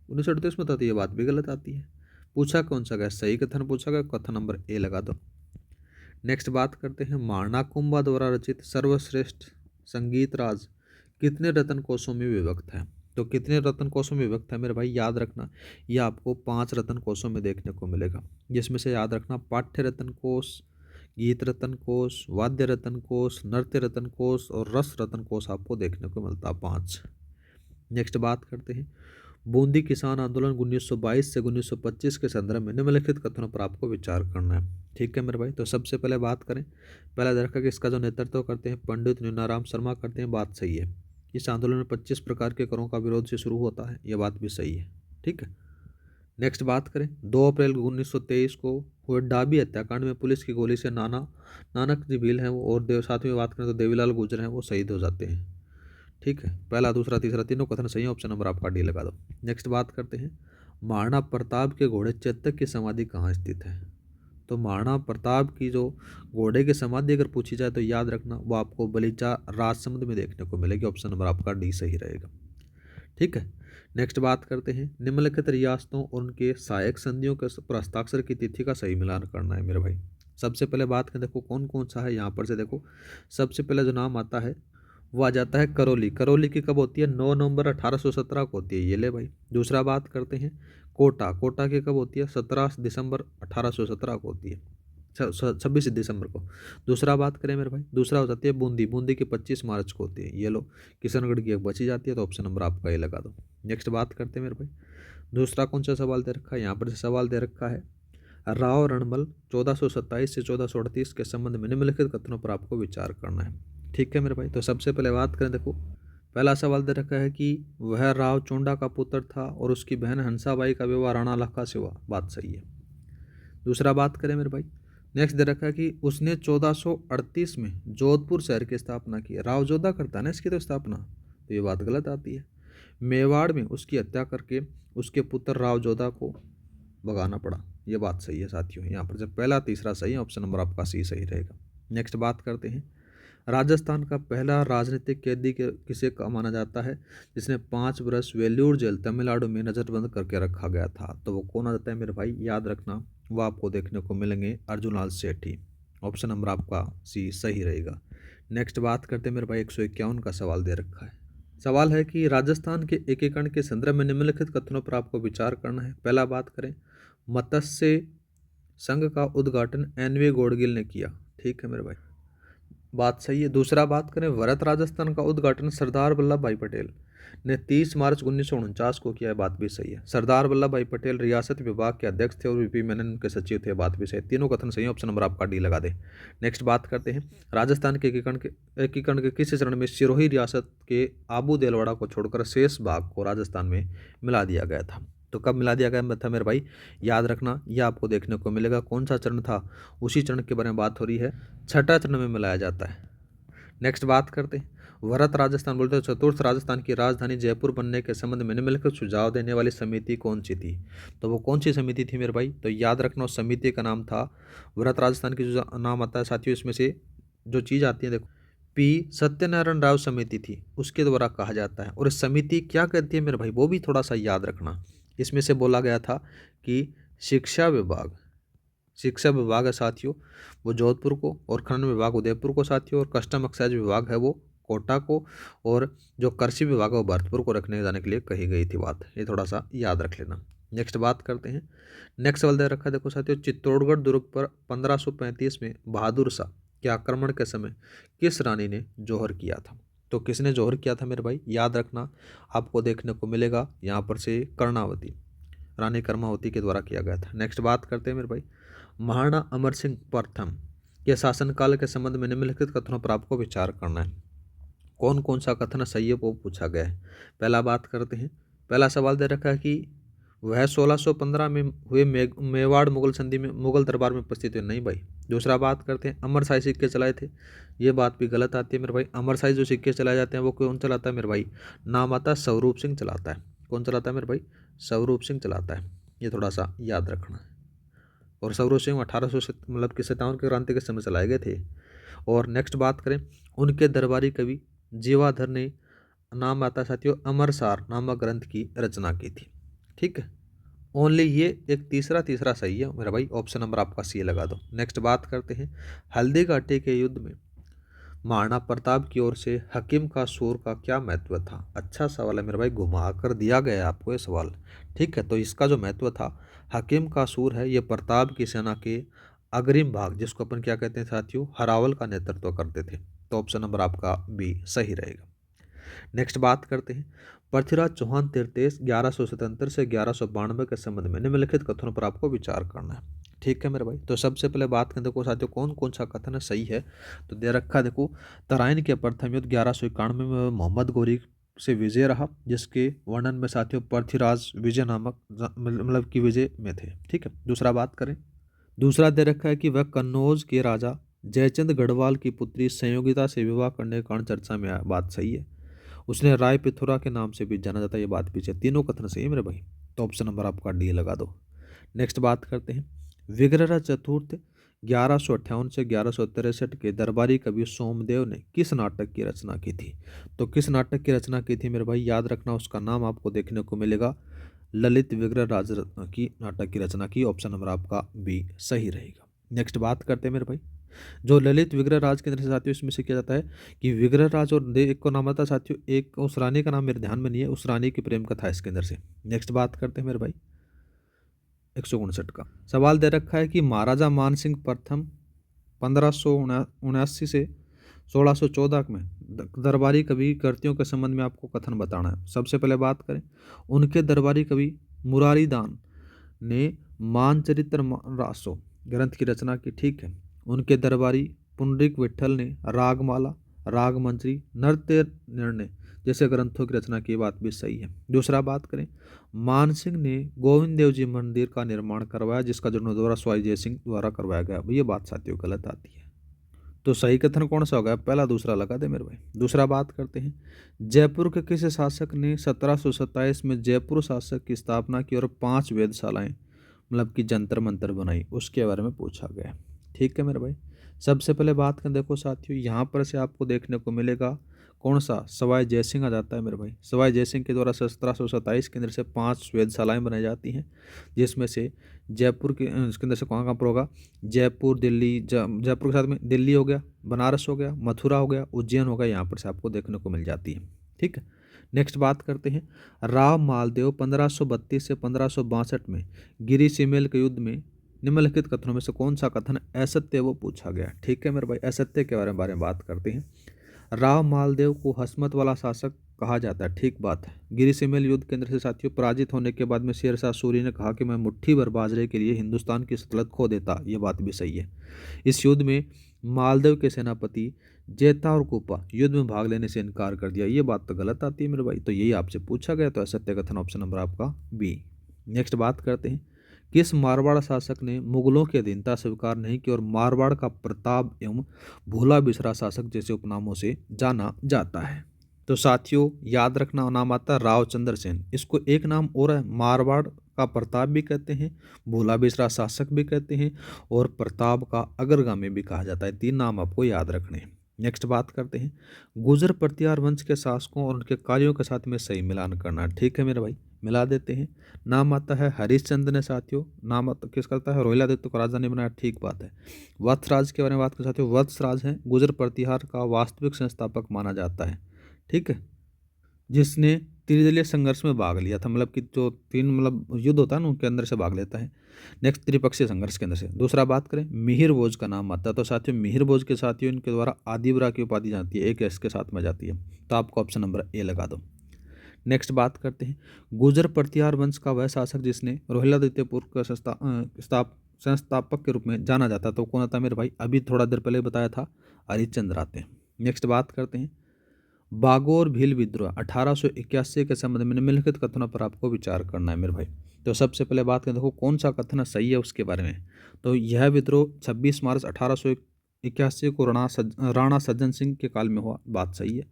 Speaker 1: 1938 में होता है, तो ये बात भी गलत आती है। पूछा कौन सा गया? सही कथन पूछा गया, कथन नंबर ए लगा दो। नेक्स्ट बात करते हैं, माणा कुंभा द्वारा रचित सर्वश्रेष्ठ संगीत राज कितने रत्न कोशों में विभक्त है? तो कितने रत्न कोशों में विभक्त है मेरे भाई? याद रखना, यह आपको 5 रत्न कोशों में देखने को मिलेगा, जिसमें से याद रखना पाठ्य रत्न कोश, गीत रत्न कोश, वाद्य रत्न कोश, नृत्य रत्न कोश और रस रत्न कोश आपको देखने को मिलता है 5। नेक्स्ट बात करते हैं, बूंदी किसान आंदोलन 1922 से 1925 के संदर्भ में निम्नलिखित कथनों पर आपको विचार करना है, ठीक है मेरे भाई। तो सबसे पहले बात करें, पहला देखा कि इसका जो नेतृत्व करते हैं पंडित नीनाराम शर्मा करते हैं। बात सही है। इस आंदोलन में 25 प्रकार के करों का विरोध से शुरू होता है, यह बात भी सही है, ठीक है। नेक्स्ट बात करें, 2 अप्रैल 1923 को हुए डाबी हत्याकांड में पुलिस की गोली से नानक जी भील हैं वो, और साथ में बात करें तो देवीलाल गुजर हैं वो शहीद हो जाते हैं, ठीक है। पहला, दूसरा, तीसरा तीनों कथन सही है, ऑप्शन नंबर आपका डी लगा दो। नेक्स्ट बात करते हैं, महाराणा प्रताप के घोड़े चेतक की समाधि कहाँ स्थित है? तो महाराणा प्रताप की जो घोड़े की समाधि अगर पूछी जाए तो याद रखना वो आपको बलीचा राजसमंद में देखने को मिलेगी, ऑप्शन नंबर आपका डी सही रहेगा, ठीक है। नेक्स्ट बात करते हैं, निम्नलिखित रियासतों और उनके सहायक संधियों के पर हस्ताक्षर की तिथि का सही मिलान करना है मेरे भाई। सबसे पहले बात करें, देखो कौन कौन सा है, यहाँ पर से देखो सबसे पहले जो नाम आता है वो आ जाता है करौली। करौली की कब होती है? 9 नवंबर 1817 को होती है, ये ले भाई। दूसरा बात करते हैं कोटा। कोटा की कब होती है? 17 दिसंबर 1817 को होती है, 26 दिसंबर को। दूसरा बात करें मेरे भाई, दूसरा हो जाती है बूंदी। बूंदी की 25 मार्च को होती है, ये लो। किशनगढ़ की एक बची जाती है, तो ऑप्शन नंबर आपका ये लगा दो। नेक्स्ट बात करते हैं मेरे भाई, दूसरा कौन सा सवाल दे रखा है? यहाँ पर से सवाल दे रखा है, राव रणमल 1427 से 1438 के संबंध में निम्नलिखित कथनों पर आपको विचार करना है, ठीक है मेरे भाई। तो सबसे पहले बात करें, देखो पहला सवाल दे रखा है कि वह राव चोंडा का पुत्र था और उसकी बहन हंसाबाई का विवाह राणा लखा से हुआ। बात सही है। दूसरा बात करें मेरे भाई, नेक्स्ट दे रखा है कि उसने 1438 में जोधपुर शहर की स्थापना की। राव जोधा करता है ना इसकी तो स्थापना, तो ये बात गलत आती है। मेवाड़ में उसकी हत्या करके उसके पुत्र राव जोधा को भगाना पड़ा, ये बात सही है साथियों। यहाँ पर जब पहला तीसरा सही है, ऑप्शन नंबर आपका सी सही रहेगा। नेक्स्ट बात करते हैं, राजस्थान का पहला राजनीतिक कैदी किसे का माना जाता है जिसने 5 वर्ष वेल्लूर जेल तमिलनाडु में नज़रबंद करके रखा गया था? तो वो कौन आ जाता है मेरे भाई? याद रखना वो आपको देखने को मिलेंगे अर्जुन लाल सेठी, ऑप्शन नंबर आपका सी सही रहेगा। नेक्स्ट बात करते हैं मेरे भाई, 151 का सवाल दे रखा है। सवाल है कि राजस्थान के एकीकरण के संदर्भ में निम्नलिखित कथनों पर आपको विचार करना है। पहला बात करें, मत्स्य संघ का उद्घाटन एन.वी. गौड़गिल ने किया, ठीक है मेरे भाई, बात सही है। दूसरा बात करें, वरत राजस्थान का उद्घाटन सरदार वल्लभ भाई पटेल ने 30 मार्च 1949 को किया है, बात भी सही है। सरदार वल्लभ भाई पटेल रियासत विभाग के अध्यक्ष थे और वीपी मेनन उनके सचिव थे, बात भी सही। तीनों कथन सही है, ऑप्शन नंबर आपका डी लगा दे। नेक्स्ट बात करते हैं, राजस्थान के एकीकरण के किस चरण में सिरोही रियासत के आबू देलवाड़ा को छोड़कर शेष भाग को राजस्थान में मिला दिया गया था? तो कब मिला दिया गया था मेरे भाई? याद रखना यह आपको देखने को मिलेगा। कौन सा चरण था? उसी चरण के बारे में बात हो रही है, छठा चरण में मिलाया जाता है। नेक्स्ट बात करते हैं, वरत राजस्थान बोलते हैं चतुर्थ राजस्थान की राजधानी जयपुर बनने के संबंध में निम्नलिखित सुझाव देने वाली समिति कौन सी थी? तो वो कौन सी समिति थी मेरे भाई? तो याद रखना उस समिति का नाम था वरत राजस्थान की, जो नाम आता है साथियों इसमें से जो चीज़ आती है देखो, पी सत्यनारायण राव समिति थी, उसके द्वारा कहा जाता है। और इस समिति क्या कहती है मेरे भाई, वो भी थोड़ा सा याद रखना। इसमें से बोला गया था कि शिक्षा विभाग है साथियों वो जोधपुर को, और खनन विभाग उदयपुर को साथियों, और कस्टम एक्साइज विभाग है वो कोटा को, और जो कृषि विभाग है वो भरतपुर को रखने जाने के लिए कही गई थी बात, ये थोड़ा सा याद रख लेना। नेक्स्ट बात करते हैं, नेक्स्ट सवाल दे रखा है देखो साथियों, चित्तौड़गढ़ दुर्ग पर 1535 में बहादुर शाह के आक्रमण के समय किस रानी ने जौहर किया था? तो किसने जौहर किया था मेरे भाई? याद रखना आपको देखने को मिलेगा यहाँ पर से कर्णावती, रानी कर्मावती के द्वारा किया गया था। नेक्स्ट बात करते हैं मेरे भाई, महाराणा अमर सिंह प्रथम के शासनकाल के संबंध में निम्नलिखित कथनों पर आपको विचार करना है। कौन कौन सा कथन सही है वो पूछा गया है। पहला बात करते हैं, पहला सवाल दे रखा है कि वह 1615 में हुए मेवाड़ मुगल संधि में मुगल दरबार में उपस्थित हुए। नहीं भाई। दूसरा बात करते हैं, अमरशाही सिक्के चलाए थे। ये बात भी गलत आती है मेरे भाई। अमरशाही जो सिक्के चलाए जाते हैं वो कौन चलाता है मेरे भाई? नाम आता है स्वरूप सिंह चलाता है। कौन चलाता है मेरे भाई? स्वरूप सिंह चलाता है। ये थोड़ा सा याद रखना है। और स्वरूप सिंह 1800 मतलब कि 57 के क्रांति के समय चलाए गए थे। और नेक्स्ट बात करें, उनके दरबारी कवि जीवाधर ने नाम आता है साथियों अमरसार नामक ग्रंथ की रचना की थी। ठीक है, ओनली ये एक तीसरा सही है मेरा भाई। ऑप्शन नंबर आपका सी लगा दो। नेक्स्ट बात करते हैं, हल्दी घाटी के युद्ध में महाराणा प्रताप की ओर से हकीम का सूर का क्या महत्व था? अच्छा सवाल है मेरे भाई, घुमा कर दिया गया है आपको ये सवाल। ठीक है, तो इसका जो महत्व था, हकीम का सूर है ये प्रताप की सेना के अग्रिम भाग, जिसको अपन क्या कहते हैं साथियों, हरावल का नेतृत्व करते थे। तो ऑप्शन नंबर आपका बी सही रहेगा। नेक्स्ट बात करते हैं, पृथ्वीराज चौहान तीर्थेश 1177 से 1192 के संबंध में निम्नलिखित कथनों पर आपको विचार करना है। ठीक है मेरे भाई, तो सबसे पहले बात करें, देखो साथियों कौन कौन सा कथन है सही है। तो दे रखा देखो, तराइन के प्रथम युद्ध 1191 में मोहम्मद गौरी से विजय रहा, जिसके वर्णन में साथियों पृथ्वीराज विजय नामक मतलब कि विजय में थे। ठीक है, दूसरा बात करें, दूसरा दे रखा है कि वह कन्नौज के राजा जयचंद गढ़वाल की पुत्री संयोगिता से विवाह करने के कारण चर्चा में आया। बात सही है। उसने राय पिथौरा के नाम से भी जाना जाता है। ये बात पीछे तीनों कथन सही है मेरे भाई। तो ऑप्शन नंबर आपका डी लगा दो। नेक्स्ट बात करते हैं, विग्रह चतुर्थ 1158 से 1163 के दरबारी कवि सोमदेव ने किस नाटक की रचना की थी? तो किस नाटक की रचना की थी मेरे भाई, याद रखना, उसका नाम आपको देखने को मिलेगा ललित विग्रह राज की नाटक की रचना की। ऑप्शन नंबर आपका बी सही रहेगा। नेक्स्ट बात करते हैं मेरे भाई, जो ललित विग्रह राज के अंदर से साथियों इसमें से किया जाता है कि विग्रह राज और एक को नाम आता है साथियों, एक उस रानी का नाम मेरे ध्यान में नहीं है, उस रानी की प्रेम कथा इसके अंदर से। नेक्स्ट बात करते हैं मेरे भाई, 159 का सवाल दे रखा है कि महाराजा मानसिंह प्रथम 1579 से 1614 में दरबारी कवि कृतियों के संबंध में आपको कथन बताना है। सबसे पहले बात करें, उनके दरबारी कवि मुरारी दान ने मानचरित्र रासो ग्रंथ की रचना की। ठीक है, उनके दरबारी पुंडरीक विठल ने रागमाला, रागमंजरी, नृत्य निर्णय जैसे ग्रंथों की रचना की। बात भी सही है। दूसरा बात करें, मानसिंह ने गोविंद देव जी मंदिर का निर्माण करवाया, जिसका जीर्णोद्धार स्वाई जय सिंह द्वारा करवाया गया। ये बात साथियों गलत आती है। तो सही कथन कौन सा होगा? पहला दूसरा लगा दे मेरे भाई। दूसरा बात करते हैं, जयपुर के किस शासक ने 1727 में जयपुर शासक की स्थापना की और 5 वेधशालाएं मतलब कि जंतर मंतर बनाई, उसके बारे में पूछा गया है। ठीक है मेरे भाई, सबसे पहले बात करें, देखो साथियों यहाँ पर से आपको देखने को मिलेगा कौन सा, सवाई जयसिंह आ जाता है मेरे भाई। सवाई जयसिंह के द्वारा 1727 के अंदर से 5 वेधशालाएं बनाई जाती हैं, जिसमें से जयपुर के इसके अंदर से कहाँ कहाँ पर होगा, जयपुर, दिल्ली, जयपुर के साथ में दिल्ली हो गया, बनारस हो गया, मथुरा हो गया, उज्जैन हो गया, यहाँ पर से आपको देखने को मिल जाती है। ठीक है, नेक्स्ट बात करते हैं, राव मालदेव 1532 से 1562 में गिरी सिमेल के युद्ध में निम्नलिखित कथनों में से कौन सा कथन असत्य वो पूछा गया। ठीक है मेरे भाई, असत्य के बारे में बात करते हैं। राव मालदेव को हस्मत वाला शासक कहा जाता है। ठीक बात है। गिरी सिमेल युद्ध के अंदर से साथियों पराजित होने के बाद में शेरशाह सूरी ने कहा कि मैं मुट्ठी भर बाजरे के लिए हिंदुस्तान की सल्तनत खो देता। ये बात भी सही है। इस युद्ध में मालदेव के सेनापति जेता और कुपा युद्ध में भाग लेने से इनकार कर दिया। ये बात तो गलत आती है मेरे भाई, तो यही आपसे पूछा गया, तो असत्य कथन ऑप्शन नंबर आपका बी। नेक्स्ट बात करते हैं, किस मारवाड़ शासक ने मुगलों की अधीनता स्वीकार नहीं की और मारवाड़ का प्रताप एवं भोला बिसरा शासक जैसे उपनामों से जाना जाता है? तो साथियों याद रखना, नाम आता है रावचंद्र सेन। इसको एक नाम और है, मारवाड़ का प्रताप भी कहते हैं, भोला बिसरा शासक भी कहते हैं, और प्रताप का अग्रगामी भी कहा जाता है। 3 नाम आपको याद रखने हैं। नेक्स्ट बात करते हैं, गुर्जर प्रतिहार वंश के शासकों और उनके कार्यों के साथ में सही मिलान करना। ठीक है मेरे भाई, मिला देते हैं। नाम आता है हरिश्चंद्र ने साथियों, नाम किस करता है, रोहिलादित्य को राजधानी बनाया। ठीक बात है। वत्सराज के बारे में बात करें साथियों, वत्सराज है गुर्जर प्रतिहार का वास्तविक संस्थापक माना जाता है। ठीक है, जिसने त्रिदलीय संघर्ष में भाग लिया था, मतलब कि जो 3 मतलब युद्ध होता है ना उनके अंदर से भाग लेता है। नेक्स्ट त्रिपक्षीय संघर्ष के अंदर से। दूसरा बात करें, मिहिर भोज का नाम आता है, तो साथियों मिहिर भोज के साथियों इनके द्वारा आदिवरा की उपाधि जाती है, एक एस के साथ में जाती है, तो आपको ऑप्शन नंबर ए लगा दो। नेक्स्ट बात करते हैं, गुर्जर प्रतिहार वंश का वह शासक जिसने रोहिलादित्यपुर का संस्थापक के रूप में जाना जाता है। तो कौन आता है मेरे भाई? अभी थोड़ा देर पहले बताया था, हरिश्चंद्र आते हैं। नेक्स्ट बात करते हैं बागोर भील विद्रोह 1881 के संबंध में निम्नलिखित कथनों पर आपको विचार करना है मेरे भाई। तो सबसे पहले बात करें, देखो कौन सा कथन सही है उसके बारे में। तो यह विद्रोह 26 मार्च 1881 को राणा सज्जन सिंह के काल में हुआ, बात सही है।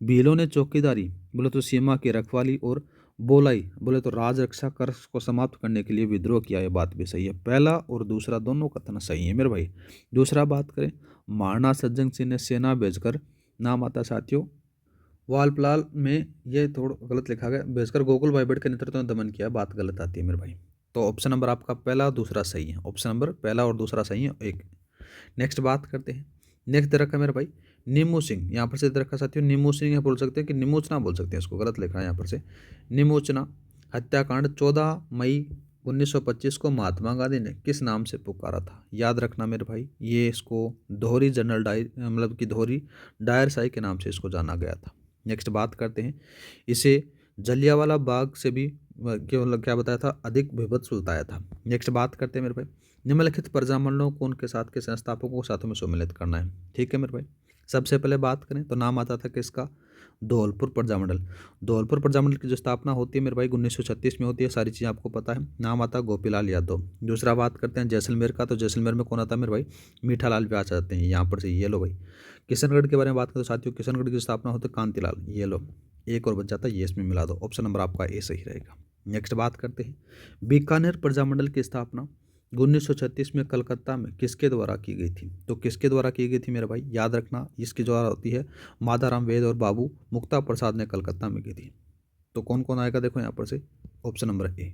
Speaker 1: भीलों ने चौकीदारी बोले तो सीमा की रखवाली और बोलाई बोले तो राज रक्षा कर को समाप्त करने के लिए विद्रोह किया, यह बात भी सही है। पहला और दूसरा दोनों कथन सही है मेरे भाई। दूसरा बात करें, महाराणा सज्जन सिंह ने सेना भेजकर, नाम आता साथियों वालपलाल में, ये थोड़ा गलत लिखा गया, भेजकर गोकुल भाई भट्ट के नेतृत्व में दमन किया, बात गलत आती है मेरे भाई। तो ऑप्शन नंबर आपका पहला दूसरा सही है। ऑप्शन नंबर पहला और दूसरा सही है एक। नेक्स्ट बात करते हैं, नेक्स्ट दे रखा है मेरे भाई नीमू सिंह, यहाँ पर से दे रखा साथियों नीमू सिंह, यहाँ बोल सकते हैं कि निमोचना बोल सकते हैं, इसको गलत लिखा है यहाँ पर से निमोचना हत्याकांड 14 मई 1925 को महात्मा गांधी ने किस नाम से पुकारा था? याद रखना मेरे भाई, ये इसको धोरी जनरल डायर मतलब कि धोरी डायर शाही के नाम से इसको जाना गया था। नेक्स्ट बात करते हैं, इसे जलियांवाला बाग से भी क्या बताया था, अधिक विभत्स बताया था। नेक्स्ट बात करते हैं मेरे भाई, निम्नलिखित प्रजामंडलों को उनके साथ के संस्थापकों को साथों में सम्मिलित करना है। ठीक है मेरे भाई, सबसे पहले बात करें तो नाम आता था किसका? धौलपुर प्रजामंडल। धौलपुर प्रजामंडल की जो स्थापना होती है मेरे भाई 1936 में होती है, सारी चीज़ें आपको पता है। नाम आता है गोपीलाल यादव। दूसरा बात करते हैं जैसलमेर का, तो जैसलमेर में कौन आता है मेरे भाई? मीठालाल व्यास आते हैं, यहाँ पर से ये लो भाई। किशनगढ़ के बारे में बात करें तो साथियों किशनगढ़ की स्थापना होती है कांतिलाल, ये लो एक और बच जाता है, ये इसमें मिला दो, ऑप्शन नंबर आपका ए सही रहेगा। नेक्स्ट बात करते हैं बीकानेर प्रजामंडल की स्थापना 1936 में कलकत्ता में किसके द्वारा की गई थी? तो किसके द्वारा की गई थी मेरे भाई? याद रखना, इसके द्वारा होती है माधाराम वेद और बाबू मुक्ता प्रसाद ने कलकत्ता में की थी। तो कौन कौन आएगा देखो यहाँ पर से, ऑप्शन नंबर ए।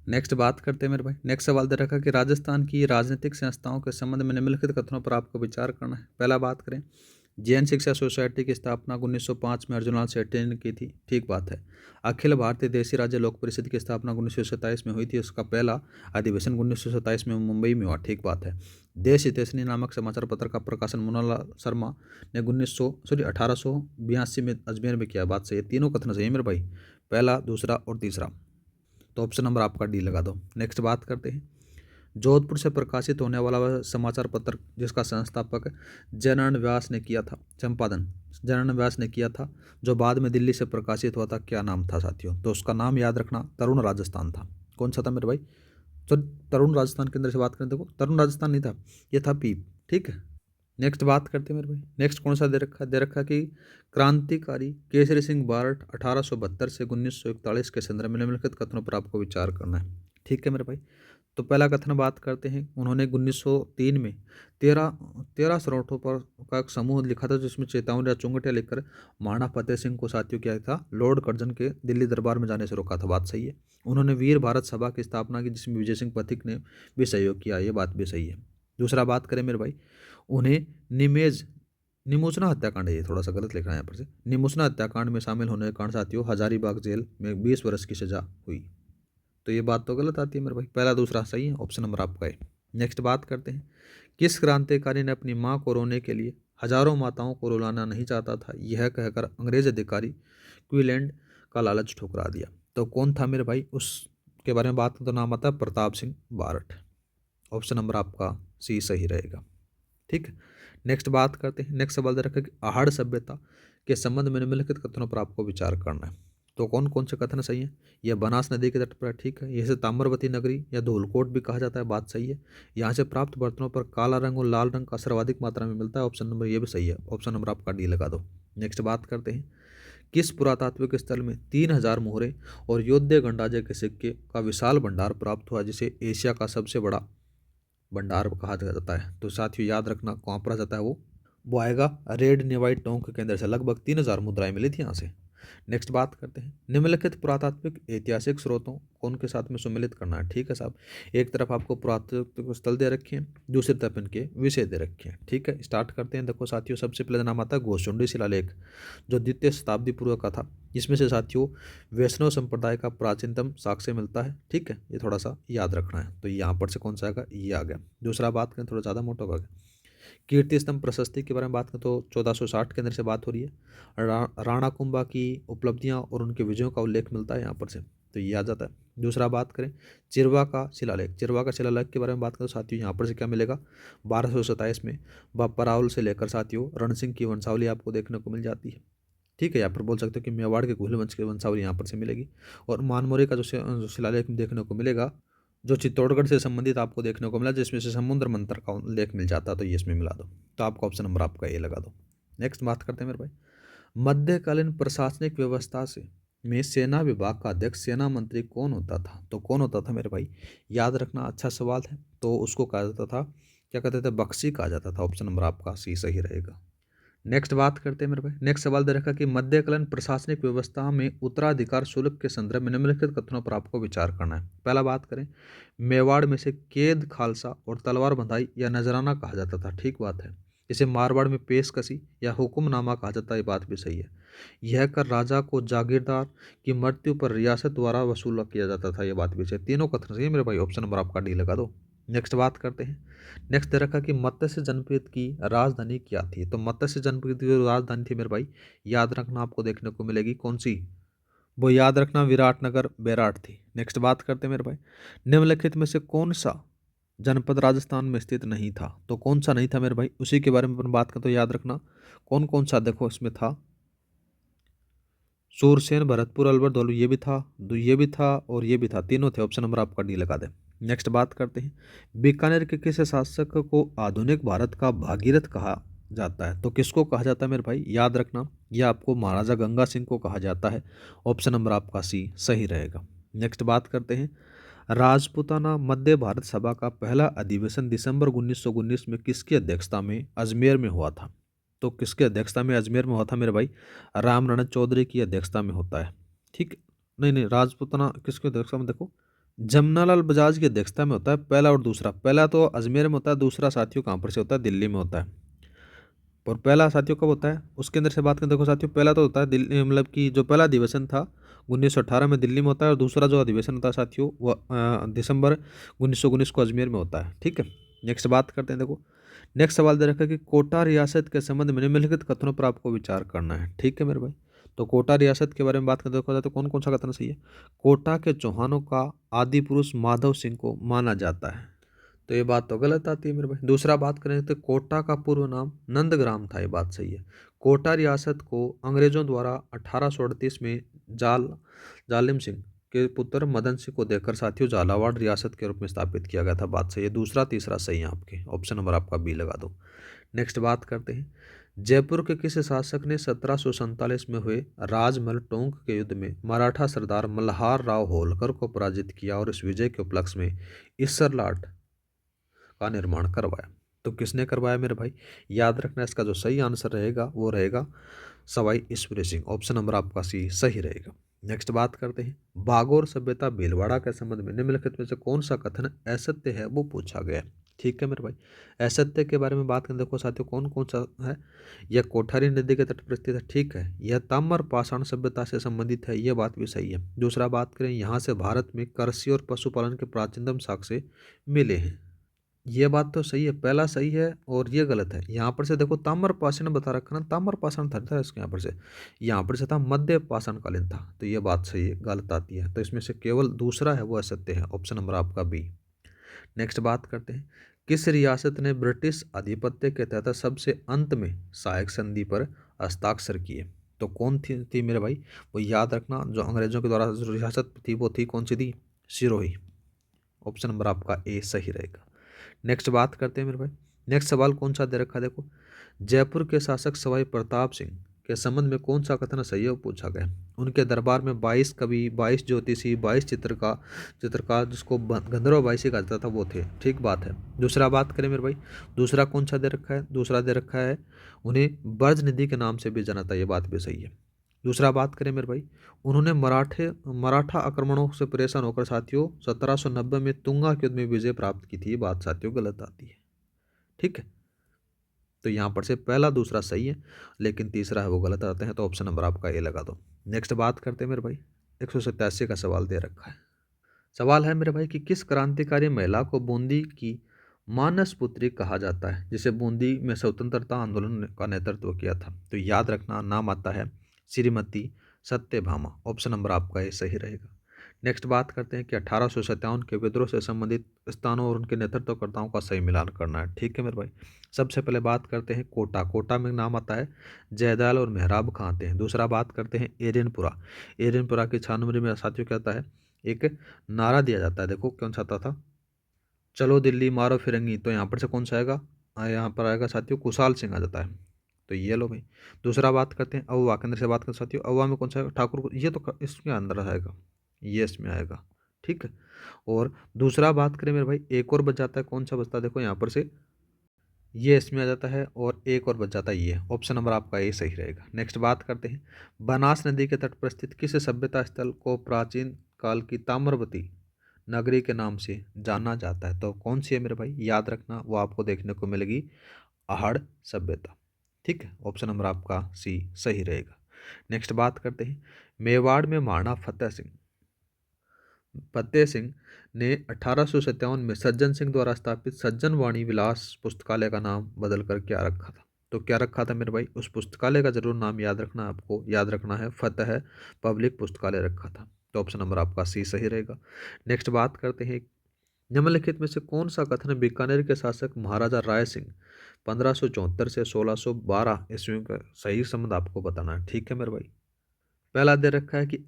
Speaker 1: नेक्स्ट बात करते हैं मेरे भाई, नेक्स्ट सवाल दे रखा कि राजस्थान की राजनीतिक संस्थाओं के संबंध में निम्नलिखित कथनों पर आपको विचार करना है। पहला बात करें, जैन शिक्षा सोसाइटी की स्थापना 1905 में अर्जुनलाल सेठी ने की थी, ठीक बात है। अखिल भारतीय देसी राज्य लोक परिषद की स्थापना 1927 में हुई थी, उसका पहला अधिवेशन 1927 में मुंबई में हुआ, ठीक बात है। देश हितैषणी नामक समाचार पत्र का प्रकाशन मुन्नालाल शर्मा ने 1882 में अजमेर में किया, बात सही है। तीनों कथन सही है मेरे भाई, पहला दूसरा और तीसरा। तो ऑप्शन नंबर आपका डी लगा दो। नेक्स्ट बात करते हैं, जोधपुर से प्रकाशित होने वाला वह समाचार पत्र जिसका संस्थापक जयनारायण व्यास ने किया था, संपादन जयनारायण व्यास ने किया था, जो बाद में दिल्ली से प्रकाशित हुआ था, क्या नाम था साथियों? तो उसका नाम याद रखना, तरुण राजस्थान था। कौन सा था मेरे भाई? तो तरुण राजस्थान के अंदर से बात करें, देखो तरुण राजस्थान नहीं था, ये था पीप, ठीक है। नेक्स्ट बात करते हैं मेरे भाई, नेक्स्ट कौन सा दे रखा कि क्रांतिकारी केसरी सिंह बारट 1872 से 1941 के संदर्भ में निम्नलिखित कथनों पर आपको विचार करना है। ठीक है मेरे भाई, तो पहला कथन बात करते हैं, उन्होंने 1903 में 13 सरोठों पर का एक समूह लिखा था, जिसमें चेतावनी या चुंगटिया लिखकर महाराणा फतेह सिंह को साथियों क्या था, लॉर्ड कर्जन के दिल्ली दरबार में जाने से रोका था, बात सही है। उन्होंने वीर भारत सभा की स्थापना की, जिसमें विजय सिंह पथिक ने भी सहयोग किया, ये बात भी सही है। दूसरा बात करें मेरे भाई, उन्हें निमोचना हत्याकांड, ये थोड़ा सा गलत लिखा है यहाँ पर से, निमोचना हत्याकांड में शामिल होने के कारण साथियों हजारीबाग जेल में 20 वर्ष की सजा हुई। तो ये बात तो गलत आती है मेरे भाई, पहला दूसरा सही है, ऑप्शन नंबर आपका है। नेक्स्ट बात करते हैं, किस क्रांतिकारी ने अपनी माँ को रोने के लिए हजारों माताओं को रुलाना नहीं चाहता था, यह कहकर अंग्रेज अधिकारी क्वीलैंड का लालच ठुकरा दिया? तो कौन था मेरे भाई? उसके बारे में बात करें तो नाम आता है प्रताप सिंह बारट, ऑप्शन नंबर आपका सी सही रहेगा, ठीक है। नेक्स्ट बात करते हैं, नेक्स्ट सवाल दे रखा है कि आहड़ सभ्यता के संबंध में निम्नलिखित कथनों पर आपको विचार करना है। तो कौन कौन से कथन सही है? यह बनास नदी के तट पर है, ठीक है। इसे ताम्रवती नगरी या धौलकोट भी कहा जाता है, बात सही है। यहाँ से प्राप्त बर्तनों पर काला रंग और लाल रंग का सर्वाधिक मात्रा में मिलता है, ऑप्शन नंबर ये भी सही है, ऑप्शन नंबर आपका डी लगा दो। नेक्स्ट बात करते हैं, किस पुरातात्विक स्थल में 3000 मोहरे और योध्य गणराज्य के सिक्के का विशाल भंडार प्राप्त हुआ, जिसे एशिया का सबसे बड़ा भंडार कहा जाता है? तो साथियों याद रखना, कहाँ पर जाता है वो आएगा रेड नेवाइट टोंक के अंदर से, लगभग 3000 मुद्राएं मिली थी यहाँ से। नेक्स्ट बात करते हैं, निम्नलिखित पुरातात्विक ऐतिहासिक स्रोतों को उनके साथ में सम्मिलित करना है, ठीक है साहब। एक तरफ आपको पुरातात्विक स्थल दे रखे हैं, दूसरी तरफ इनके विषय दे रखे हैं, ठीक है। स्टार्ट करते हैं, देखो साथियों सबसे पहले नाम आता है घोषुंडी शिलालेख, जो द्वितीय शताब्दी पूर्व का था। इसमें से साथियों वैष्णव संप्रदाय का प्राचीनतम साक्ष्य मिलता है, ठीक है, ये थोड़ा सा याद रखना है। तो यहाँ पर से कौन सा आएगा, ये आ गया। दूसरा बात करें, थोड़ा ज़्यादा मोटा हो गया, कीर्ति स्तंभ प्रशस्ति के बारे में बात करें तो 1460 के अंदर से बात हो रही है। राणा कुंभा की उपलब्धियां और उनके विजयों का उल्लेख मिलता है यहाँ पर से, तो ये आ जाता है। दूसरा बात करें चिरवा का शिलालेख, चिरवा का शिलालेख के बारे में बात करें तो साथियों यहाँ पर से क्या मिलेगा, 1227 में बापा रावल से लेकर साथियों रण सिंह की वंशावली आपको देखने को मिल जाती है। ठीक है, यहाँ पर बोल सकते हो कि मेवाड़ के घुल वंश की वंशावली यहाँ पर से मिलेगी। और मानमोरे का जो शिलालेख देखने को मिलेगा जो चित्तौड़गढ़ से संबंधित आपको देखने को मिला, जिसमें से समुद्र मंथन का उल्लेख मिल जाता, तो ये इसमें मिला दो, तो आपका ऑप्शन नंबर आपका ये लगा दो। नेक्स्ट बात करते हैं मेरे भाई, मध्यकालीन प्रशासनिक व्यवस्था से में सेना विभाग का अध्यक्ष सेना मंत्री कौन होता था, तो कौन होता था मेरे भाई, याद रखना, अच्छा सवाल है। तो उसको कहा जाता था, क्या कहते थे, बख्शी कहा जाता था। ऑप्शन नंबर आपका सी सही रहेगा। नेक्स्ट बात करते हैं मेरे भाई, नेक्स्ट सवाल दे रखा कि मध्यकालीन प्रशासनिक व्यवस्था में उत्तराधिकार शुल्क के संदर्भ में निम्नलिखित कथनों पर आपको विचार करना है। पहला बात करें, मेवाड़ में से कैद खालसा और तलवार बंधाई या नजराना कहा जाता था, ठीक बात है। इसे मारवाड़ में पेशकशी या हुक्मनामा कहा जाता है, ये बात भी सही है। यह कर राजा को जागीरदार की मृत्यु पर रियासत द्वारा वसूला किया जाता था, ये बात भी सही। तीनों कथन सही है मेरे भाई, ऑप्शन नंबर आपका डी लगा दो। नेक्स्ट बात करते हैं, नेक्स्ट दे रखा कि मत्स्य जनपद की राजधानी क्या थी, तो मत्स्य जनपद की राजधानी थी मेरे भाई, याद रखना, आपको देखने को मिलेगी कौन सी, वो याद रखना विराटनगर बेराट थी। नेक्स्ट बात करते हैं मेरे भाई, निम्नलिखित में से कौन सा जनपद राजस्थान में स्थित नहीं था, तो कौन सा नहीं था मेरे भाई, उसी के बारे में अपन बात करें तो याद रखना कौन कौन सा, देखो इसमें था सूरसेन, भरतपुर, अलवर, धौलू, ये भी था, ये भी था और ये भी था, तीनों थे। ऑप्शन नंबर आपका डी लगा दे। नेक्स्ट बात करते हैं, बीकानेर के किस शासक को आधुनिक भारत का भागीरथ कहा जाता है, तो किसको कहा जाता है मेरे भाई, याद रखना, यह आपको महाराजा गंगा सिंह को कहा जाता है। ऑप्शन नंबर आपका सी सही रहेगा। नेक्स्ट बात करते हैं, राजपूताना मध्य भारत सभा का पहला अधिवेशन दिसंबर 1919 में किसकी अध्यक्षता में अजमेर में हुआ था, तो किसकी अध्यक्षता में अजमेर में हुआ था मेरे भाई, राम रणत चौधरी की अध्यक्षता में होता है। ठीक, नहीं नहीं, राजपूताना किसकी अध्यक्षता में, देखो जमनालाल बजाज की अध्यक्षता में होता है पहला और दूसरा। पहला तो अजमेर में होता है, दूसरा साथियों कहाँ पर से होता है, दिल्ली में होता है। और पहला साथियों कब होता है, उसके अंदर से बात करें, देखो साथियों पहला तो होता है दिल्ली, मतलब कि जो पहला अधिवेशन था 1918 में दिल्ली में होता है, और दूसरा जो अधिवेशन होता है साथियों वो दिसंबर 1919 को अजमेर में होता है। ठीक है, नेक्स्ट बात करते हैं, देखो नेक्स्ट सवाल दे रखा है कि कोटा रियासत के संबंध में निम्नलिखित कथनों पर आपको विचार करना है। ठीक है मेरे भाई, तो कोटा रियासत के बारे में बात करें, देखो जाए तो कौन कौन सा कथन सही है, कोटा के चौहानों का आदि पुरुष माधव सिंह को माना जाता है, तो ये बात तो गलत आती है मेरे भाई। दूसरा बात करें तो कोटा का पूर्व नाम नंदग्राम था, ये बात सही है। कोटा रियासत को अंग्रेजों द्वारा 1838 में जालिम सिंह के पुत्र मदन सिंह को देकर साथियों झालावाड़ रियासत के रूप में स्थापित किया गया था, बात सही है। दूसरा तीसरा सही है आपके, ऑप्शन नंबर आपका बी लगा दो। नेक्स्ट बात करते हैं, जयपुर के किस शासक ने 1747 में हुए राजमहल टोंक के युद्ध में मराठा सरदार मल्हार राव होलकर को पराजित किया और इस विजय के उपलक्ष्य में ईसरलाट का निर्माण करवाया, तो किसने करवाया मेरे भाई, याद रखना, इसका जो सही आंसर रहेगा वो रहेगा सवाई ईश्वरी सिंह। ऑप्शन नंबर आपका सी सही रहेगा। नेक्स्ट बात करते हैं, बागोर सभ्यता भीलवाड़ा के संबंध में निम्नलिखित में से कौन सा कथन असत्य है, वो पूछा गया। ठीक है मेरे भाई, असत्य के बारे में बात करें, देखो साथियों कौन कौन सा है, यह कोठारी नदी के तट पर स्थित है, ठीक है, यह ताम्र पाषाण सभ्यता से संबंधित है, यह बात भी सही है। दूसरा बात करें, यहाँ से भारत में कृषि और पशुपालन के प्राचीनतम साक्ष्य मिले हैं, ये बात तो सही है, पहला सही है और ये गलत है। यहाँ पर से देखो ताम्र पाषाण बता रखा ना, ताम्र पाषाण था इसके, यहाँ पर से था मध्य पाषाण कालीन था, तो ये बात सही है, गलत आती है, तो इसमें से केवल दूसरा है वो असत्य है। ऑप्शन नंबर आपका बी। नेक्स्ट बात करते हैं, किस रियासत ने ब्रिटिश आधिपत्य के तहत सबसे अंत में सहायक संधि पर हस्ताक्षर किए, तो कौन थी मेरे भाई, वो याद रखना, जो अंग्रेजों के द्वारा जो रियासत थी वो थी कौन सी थी, सिरोही। ऑप्शन नंबर आपका ए सही रहेगा। नेक्स्ट बात करते हैं मेरे भाई, नेक्स्ट सवाल कौन सा दे रखा है, देखो जयपुर के शासक सवाई प्रताप सिंह के संबंध में कौन सा कथन सही है वो पूछा गया। उनके दरबार में 22 कवि, 22 ज्योतिषी, 22 चित्रकार जिसको गंधर्व बाईसी कहा जाता था वो थे, ठीक बात है। दूसरा बात करें मेरे भाई, दूसरा कौन सा दे रखा है, दूसरा दे रखा है उन्हें ब्रज निधि के नाम से भी जाना था, ये बात भी सही है। दूसरा बात करें मेरे भाई, उन्होंने मराठा आक्रमणों से परेशान होकर साथियों 1790 में तुंगा के युद्ध में विजय प्राप्त की थी, ये बात साथियों गलत आती है। ठीक है, तो यहाँ पर से पहला दूसरा सही है लेकिन तीसरा है वो गलत आते हैं, तो ऑप्शन नंबर आपका ए लगा दो। नेक्स्ट बात करते हैं मेरे भाई, 187 का सवाल दे रखा है। सवाल है मेरे भाई कि किस क्रांतिकारी महिला को बूंदी की मानस पुत्री कहा जाता है, जिसे बूंदी में स्वतंत्रता आंदोलन का नेतृत्व किया था। तो याद रखना नाम आता है श्रीमती सत्यभामा। ऑप्शन नंबर आपका ये सही रहेगा। नेक्स्ट बात करते हैं कि 1857 के विद्रोह से संबंधित स्थानों और उनके नेतृत्वकर्ताओं का सही मिलान करना है। ठीक है मेरे भाई। सबसे पहले बात करते हैं कोटा। कोटा में नाम आता है जयदयाल और मेहराब खां आते हैं। दूसरा बात करते हैं एरियनपुरा। एरियनपुरा की छानबी में साथियों क्या आता है, एक नारा दिया जाता है। देखो कौन सा आता था, चलो दिल्ली मारो फिरंगी। तो यहाँ पर से कौन सा आएगा, यहाँ पर आएगा साथियों कुशाल सिंह आ जाता है। तो ये लो भाई। दूसरा बात करते हैं अव्वा, केंद्र से बात करते हैं साथियों, अव्वा में कौन सा आएगा, ठाकुर। ये तो इसमें अंदर आएगा, ये इसमें आएगा। ठीक है। और दूसरा बात करें मेरे भाई, एक और बच जाता है, कौन सा बचता है, देखो यहाँ पर से ये इसमें आ जाता है और एक और बच जाता है ये। ऑप्शन नंबर आपका ये सही रहेगा। नेक्स्ट बात करते हैं बनास नदी के तट पर स्थित किस सभ्यता स्थल को प्राचीन काल की ताम्रवती नगरी के नाम से जाना जाता है। तो कौन सी है मेरे भाई, याद रखना वो आपको देखने को मिलेगी आहड़ सभ्यता। ठीक है। ऑप्शन नंबर आपका सी सही रहेगा। नेक्स्ट बात करते हैं मेवाड़ में महाराणा फतेह सिंह ने 1857 में सज्जन सिंह द्वारा स्थापित सज्जन वाणी विलास पुस्तकालय का नाम बदलकर क्या रखा था। तो क्या रखा था मेरे भाई, उस पुस्तकालय का जरूर नाम याद रखना, आपको याद रखना है फतेह पब्लिक पुस्तकालय रखा था। तो ऑप्शन नंबर आपका सी सही रहेगा। नेक्स्ट बात करते हैं निम्नलिखित में से कौन सा कथन बीकानेर के शासक महाराजा राय सिंह 1574 से 1612 ईस्वी का सही संबंध आपको बताना है। ठीक है मेरे भाई। पहला दे रखा है कि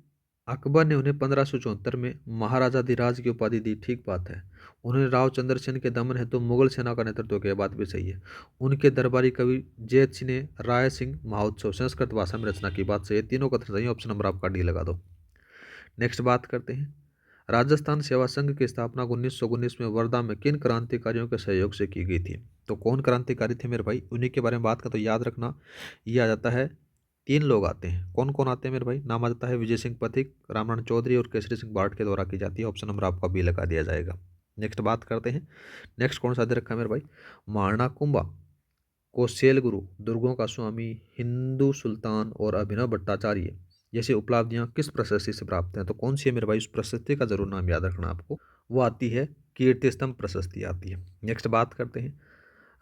Speaker 1: अकबर ने उन्हें 1574 में महाराजा धीराज की उपाधि दी। ठीक बात है। उन्होंने राव चंद्र सेन के दमन हेतु तो मुगल सेना का नेतृत्व किया, बात भी सही है। उनके दरबारी कवि जैत सिंह ने राय सिंह महोत्सव संस्कृत भाषा में रचना की, बात सही है। तीनों कथन सही है। ऑप्शन नंबर आपका डी लगा दो। नेक्स्ट बात करते हैं राजस्थान सेवा संघ की स्थापना 1919 में वर्धा में किन क्रांतिकारियों के सहयोग से की गई थी। तो कौन क्रांतिकारी थे मेरे भाई, उन्हीं के बारे में बात कर। तो याद रखना ये आ जाता है, तीन लोग आते हैं। कौन कौन आते हैं मेरे भाई, नाम आ जाता है विजय सिंह पथिक, रामनारायण चौधरी और केसरी सिंह बार्ट के द्वारा की जाती है। ऑप्शन नंबर आपका बी लगा दिया जाएगा। नेक्स्ट बात करते हैं, नेक्स्ट कौन सा दे रखा है मेरे भाई, महाराणा कुंभा को शैल गुरु, दुर्गों का स्वामी, हिंदू सुल्तान और अभिनव भट्टाचार्य जैसी उपलब्धियां किस प्रशस्ति से प्राप्त हैं। तो कौन सी है मेरे भाई, उस प्रशस्ति का जरूर नाम याद रखना आपको, वो आती है कीर्ति स्तंभ प्रशस्ति आती है। नेक्स्ट बात करते हैं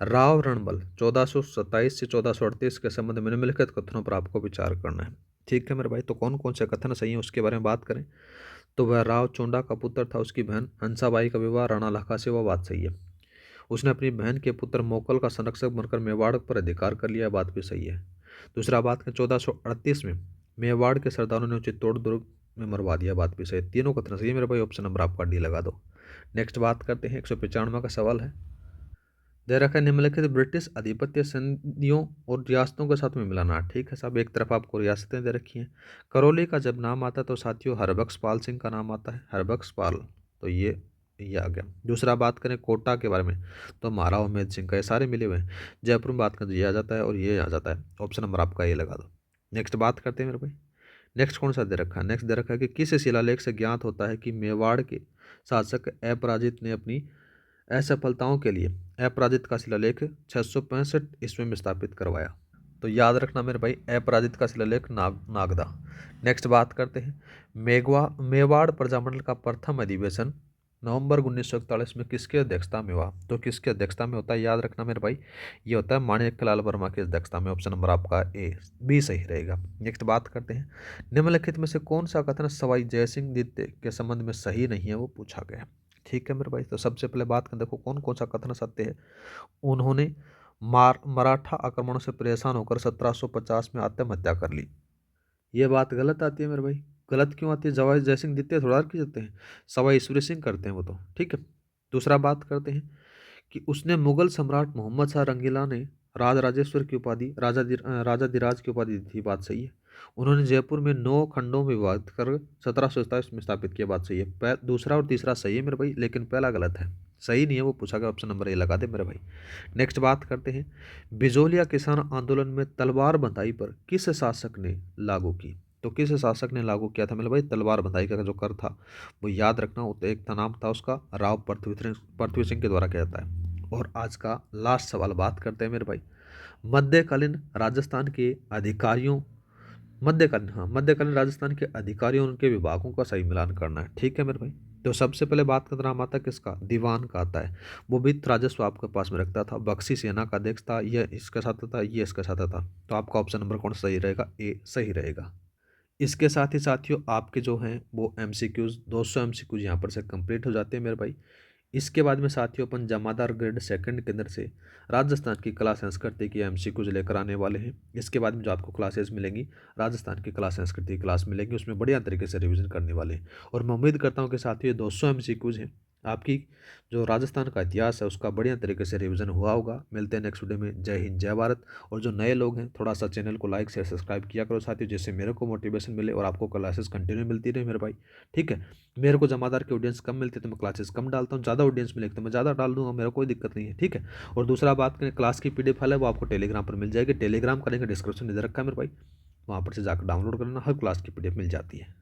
Speaker 1: राव रणबल 1427 से 1438 के संबंध में निम्नलिखित कथनों पर आपको विचार करना है। ठीक है मेरे भाई। तो कौन कौन से कथन सही है उसके बारे में बात करें तो वह राव चोंडा का पुत्र था, उसकी बहन हंसाबाई का विवाह राणा लखा से, वह बात सही है। उसने अपनी बहन के पुत्र मोकल का संरक्षक बनकर मेवाड़ पर अधिकार कर लिया, बात भी सही है। दूसरा बात करें 1438 में मेवाड़ के सरदारों ने चित्तौड़ दुर्ग में मरवा दिया, बात भी सही है। तीनों कथन सही है मेरे भाई। ऑप्शन नंबर आपका डी लगा दो। नेक्स्ट बात करते हैं 195 का सवाल है, दे रखा है निम्नलिखित ब्रिटिश आधिपत्य संधियों और रियासतों के साथ में मिलाना। ठीक है साहब, एक तरफ आपको रियासतें दे रखी हैं। करौली का जब नाम आता है तो साथियों हरबख्श पाल सिंह का नाम आता है, हरबख्श पाल। तो ये आ गया। दूसरा बात करें कोटा के बारे में तो महाराव उमेद सिंह का, ये सारे मिले हुए हैं। जयपुर में बात करें तो ये आ जाता है और ये आ जाता है। ऑप्शन नंबर आपका ये लगा दो। नेक्स्ट बात करते हैं मेरे भाई, नेक्स्ट कौन सा दे रखा है, नेक्स्ट दे रखा है कि किस शिलालेख से ज्ञात होता है कि मेवाड़ के शासक अपराजित ने अपनी असफलताओं के लिए अपराजित का शिलालेख 665 ईस्वी में स्थापित करवाया। तो याद रखना मेरे भाई, अपराजित का शिलालेख नागदा। नेक्स्ट बात करते हैं मेवाड़ प्रजामंडल का प्रथम अधिवेशन नवंबर 1941 में किसकी अध्यक्षता में हुआ। तो किसकी अध्यक्षता में होता है, याद रखना मेरे भाई, ये होता है माणिक्यलाल वर्मा की अध्यक्षता में। ऑप्शन नंबर आपका ए बी सही रहेगा। नेक्स्ट बात करते हैं निम्नलिखित में से कौन सा कथन सवाई जयसिंह द्वितीय के संबंध में सही नहीं है, वो पूछा गया। ठीक है मेरे भाई। तो सबसे पहले बात करें, देखो कौन कौन सा कथन सत्य है। उन्होंने मराठा आक्रमणों से परेशान होकर 1750 में आत्महत्या कर ली, ये बात गलत आती है मेरे भाई। गलत क्यों आती है, सवाई जयसिंह द्वितीय थोड़ा की जाते हैं, सवाई ईश्वरी सिंह करते हैं वो तो। ठीक है। दूसरा बात करते हैं कि उसने मुगल सम्राट मोहम्मद शाह रंगीला ने राजराजेश्वर की उपाधि राजा धीराज की उपाधि दी थी, बात सही है। उन्होंने जयपुर में 9 खंडों में विभाजित कर 1727 में स्थापित किया, बात सही है। दूसरा और तीसरा सही है मेरे भाई, लेकिन पहला गलत है, सही नहीं है, वो पूछा गया। ऑप्शन नंबर ए लगा दे मेरे भाई। नेक्स्ट बात करते हैं बिजोलिया किसान आंदोलन में तलवार बंधाई पर किस शासक ने लागू की। तो किस शासक ने लागू किया था मेरे भाई, तलवार बंधाई का जो कर था वो याद रखना। एक था नाम था उसका राव पृथ्वी सिंह के द्वारा किया जाता है। और आज का लास्ट सवाल बात करते हैं मेरे भाई मध्यकालीन राजस्थान के अधिकारियों, मध्यकालीन राजस्थान के अधिकारियों उनके विभागों का सही मिलान करना है। ठीक है मेरे भाई। तो सबसे पहले बात का नाम आता है किसका, दीवान का आता है। वो भी राजस्व आपके पास में रखता था, बख्शी सेना का अध्यक्ष था, यह इसके साथ था, ये इसके साथ था। तो आपका ऑप्शन नंबर कौन सही रहेगा, ए सही रहेगा। इसके साथ ही साथियों आपके जो हैं वो एमसीक्यूज 200 एमसीक्यूज यहाँ पर से कंप्लीट हो जाते हैं मेरे भाई। इसके बाद में साथियों अपन जमादार ग्रेड सेकंड के अंदर से राजस्थान की कला संस्कृति की एमसीक्यूज लेकर आने वाले हैं। इसके बाद में जो आपको क्लासेस मिलेंगी, राजस्थान की कला संस्कृति की क्लास मिलेंगी, उसमें बढ़िया तरीके से रिवीजन करने वाले हैं। और मैं उम्मीद करता हूँ कि साथियों 200 एमसीक्यूज हैं, आपकी जो राजस्थान का इतिहास है उसका बढ़िया तरीके से रिवीजन हुआ होगा। मिलते हैं नेक्स्ट वीडियो में। जय हिंद जय भारत। और जो नए लोग हैं थोड़ा सा चैनल को लाइक शेयर सब्सक्राइब किया करो साथियों, जिससे मेरे को मोटिवेशन मिले और आपको क्लासेस कंटिन्यू मिलती रहे मेरे भाई। ठीक है, मेरे को जमादार की ऑडियंस कम मिलती है तो मैं क्लासेस कम डालता हूँ, ज़्यादा ऑडियंस मिलेगी तो मैं ज़्यादा डाल दूंगा, मेरा कोई दिक्कत नहीं है। ठीक है, और दूसरा बात करें क्लास की पीडीएफ फाइल है वो आपको टेलीग्राम पर मिल जाएगी। टेलीग्राम का लिंक डिस्क्रिप्शन में दे रखा है मेरे भाई, वहाँ पर से जाकर डाउनलोड करना, हर क्लास की पीडीएफ मिल जाती है।